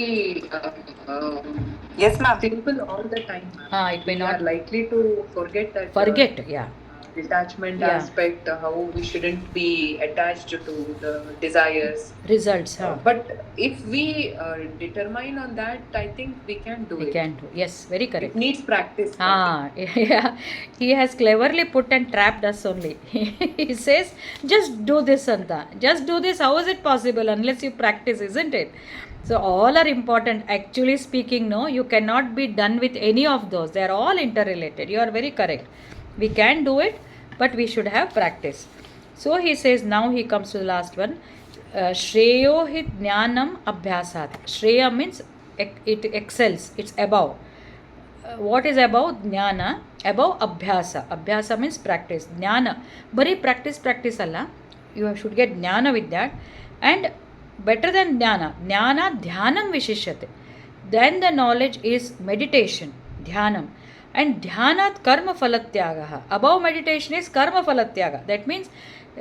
Yes, ma'am. simple all the time, ma'am. It may We not are likely to forget that forget, yeah. detachment Yeah. aspect, how we shouldn't be attached to the desires. Results, But if we determine on that, I think we can do we it. can do. Yes, very It correct. needs practice. Yeah, he has cleverly put and trapped us only. He says, just do this, Anta. Just do this. How is it possible unless you practice, isn't it? So, all are important. Actually speaking, no, you cannot be done with any of those. They are all interrelated. You are very correct. We can do it, but we should have practice. So, he says, now he comes to the last one. Shreyo hi jnanam abhyasat. Shreya means it excels, it's above. What is above? Jnana. Above abhyasa. Abhyasa means practice. Jnana. Bari practice alla. You should get jnana with that. And better than jnana. Jnana dhyanam vishishyate. Then the knowledge is meditation. Dhyanam. And dhyanat karma phalatyagaha. Above meditation is karma phalatyaga. That means,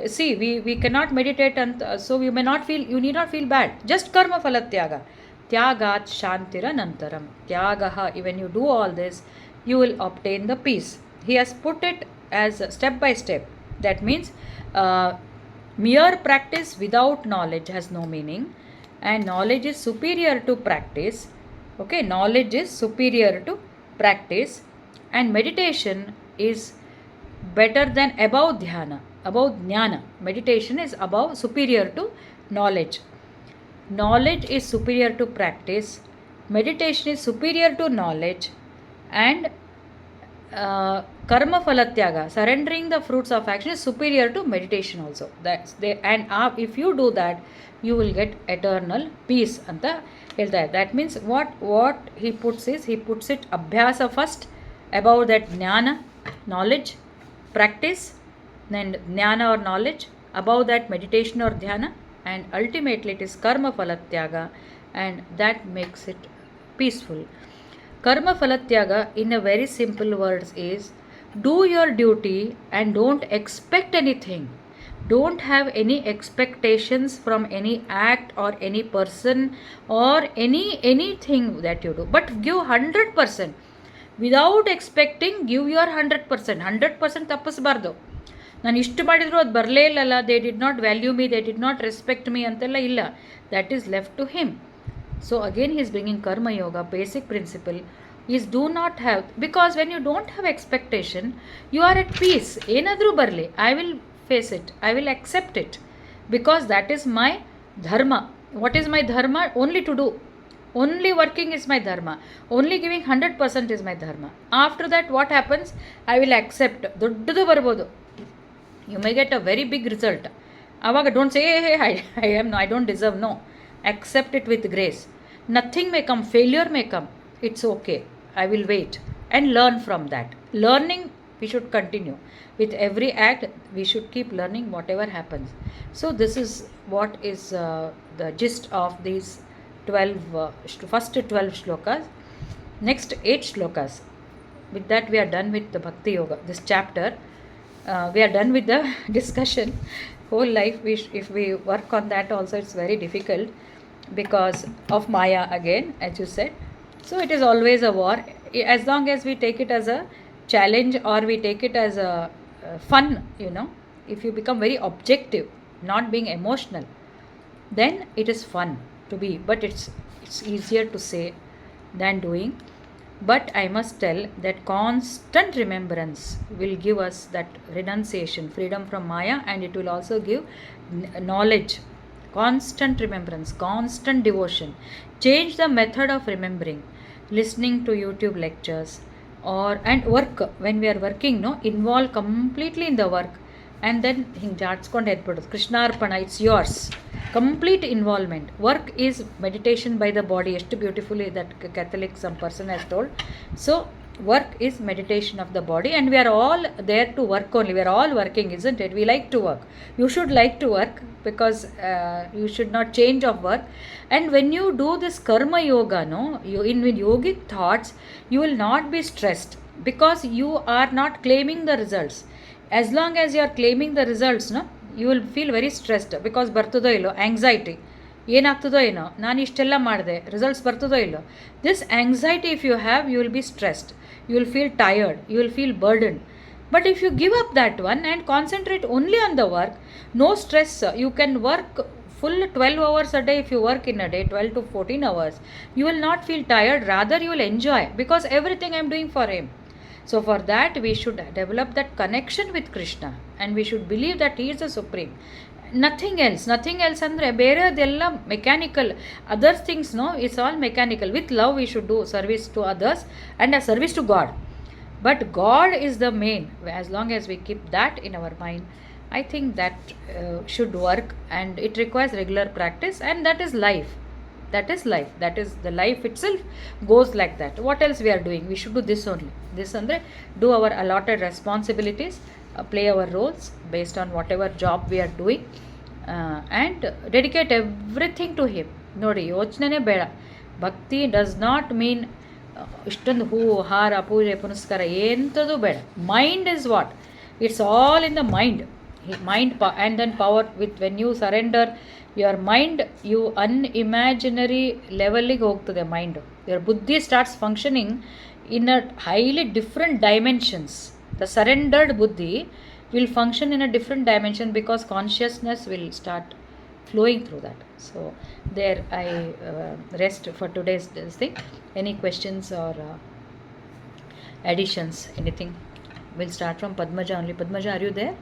see, we cannot meditate, and so you may not feel, you need not feel bad. Just karma phalatyaga. Tyagat shantiranantaram. Tyagaha, when you do all this, you will obtain the peace. He has put it as step by step. That means mere practice without knowledge has no meaning, and knowledge is superior to practice. Okay, knowledge is superior to practice, and meditation is better than above dhyana, above jnana. Meditation is above, superior to knowledge. Knowledge is superior to practice, meditation is superior to knowledge, and karma phalatyaga, surrendering the fruits of action, is superior to meditation also. That's they, and if you do that, you will get eternal peace anta ಹೇಳ್ತಾ. That means what he puts is, he puts it abhyasa first, above that jnana, knowledge, practice, then jnana or knowledge, above that meditation or dhyana, and ultimately it is karma phalatyaga, and that makes it peaceful. Karma phalatyaga, in a very simple words, is do your duty and don't expect anything. Don't have any expectations from any act or any person or anything that you do, but give 100%. Without expecting, give your 100%. 100% ತಪ್ಪಿಸಬಾರ್ದು. ನಾನು ಇಷ್ಟು ಮಾಡಿದ್ರು ಅದು ಬರಲೇ ಇಲ್ಲಲ್ಲ, they did not value me, they did not respect me ಅಂತೆಲ್ಲ ಇಲ್ಲ. That is left to him. So again he is bringing karma yoga. Basic principle is do not have, because when you don't have expectation, you are at peace. Enadru barli, I will face it, I will accept it, because that is my dharma. What is my dharma? Only to do, only working is my dharma, only giving 100% is my dharma. After that what happens? I will accept. Doddadu barbodu, you may get a very big result. Avaga don't say, hey, I don't deserve. No, accept it with grace. Nothing may come, failure may come, it's okay, I will wait and learn from that. Learning we should continue. With every act we should keep learning whatever happens. So this is what is the gist of these 12 first 12 shlokas. Next 8 shlokas, with that we are done with the bhakti yoga, this chapter. We are done with the discussion. Whole life if we work on that also, it's very difficult because of maya again, as you said. So it is always a war. As long as we take it as a challenge, or we take it as a fun, if you become very objective, not being emotional, then it is fun to be, but it's easier to say than doing. But I must tell that constant remembrance will give us that renunciation, freedom from maya, and it will also give knowledge. Constant remembrance, constant devotion. Change the method of remembering. Listening to YouTube lectures, and work. When we are working, involve completely in the work, and then ಹಿಂಗೆ ಜಾಡ್ಸ್ಕೊಂಡು ಎದ್ಬಿಡೋದು, ಕೃಷ್ಣಾರ್ಪಣ, it's yours. Complete involvement. Work is meditation by the body. ಎಷ್ಟು beautifully that Catholic some person has told. So work is meditation of the body, and we are all there to work only. We are all working, isn't it? We like to work. You should like to work, because you should not change of work. And when you do this karma yoga, with yogic thoughts, you will not be stressed, because you are not claiming the results. As long as you are claiming the results, you will feel very stressed, because bartudo illo anxiety. ಏನಾಗ್ತದೋ ಏನೋ, ನಾನು ಇಷ್ಟೆಲ್ಲ ಮಾಡಿದೆ, results ಬರ್ತದೋ ಇಲ್ಲೋ. This anxiety if you have, you will be stressed, you will feel tired, you will feel burden. But if you give up that one and concentrate only on the work, no stress, you can work full 12 hours a day. If you work in a day 12 to 14 hours, you will not feel tired, rather you will enjoy, because everything I am doing for him. So for that we should develop that connection with Krishna, and we should believe that he is the supreme. Nothing else ಅಂದರೆ ಬೇರೆದೆಲ್ಲ mechanical. Others things no, it's all mechanical. With love we should do service to others and a service to God. But God is the main. As long as we keep that in our mind, I think that should work, and it requires regular practice, and that is life. That is life. That is the life itself goes like that. What else we are doing? We should do this only. This andre do our allotted responsibilities, play our roles based on whatever job we are doing, and dedicate everything to Him. ನೋಡಿ, ಯೋಚನೆನೇ ಬೇಡ. ಭಕ್ತಿ does not mean ಇಷ್ಟೊಂದು ಹೂವು ಹಾರ ಪೂಜೆ ಪುನಸ್ಕಾರ ಎಂಥದ್ದು ಬೇಡ. Mind is what, it's all in the mind. Mind and then power with when you surrender your mind, you unimaginary ಲೆವೆಲ್ಲಿಗೆ ಹೋಗ್ತದೆ ಮೈಂಡು. ಯುವರ್ ಬುದ್ಧಿ starts functioning in a highly different dimensions. The surrendered ಬುದ್ಧಿ will function in a different dimension, because consciousness will start flowing through that. So there I rest for today's this thing. Any questions or additions, anything? We'll start from Padmaja only. Padmaja, are you there?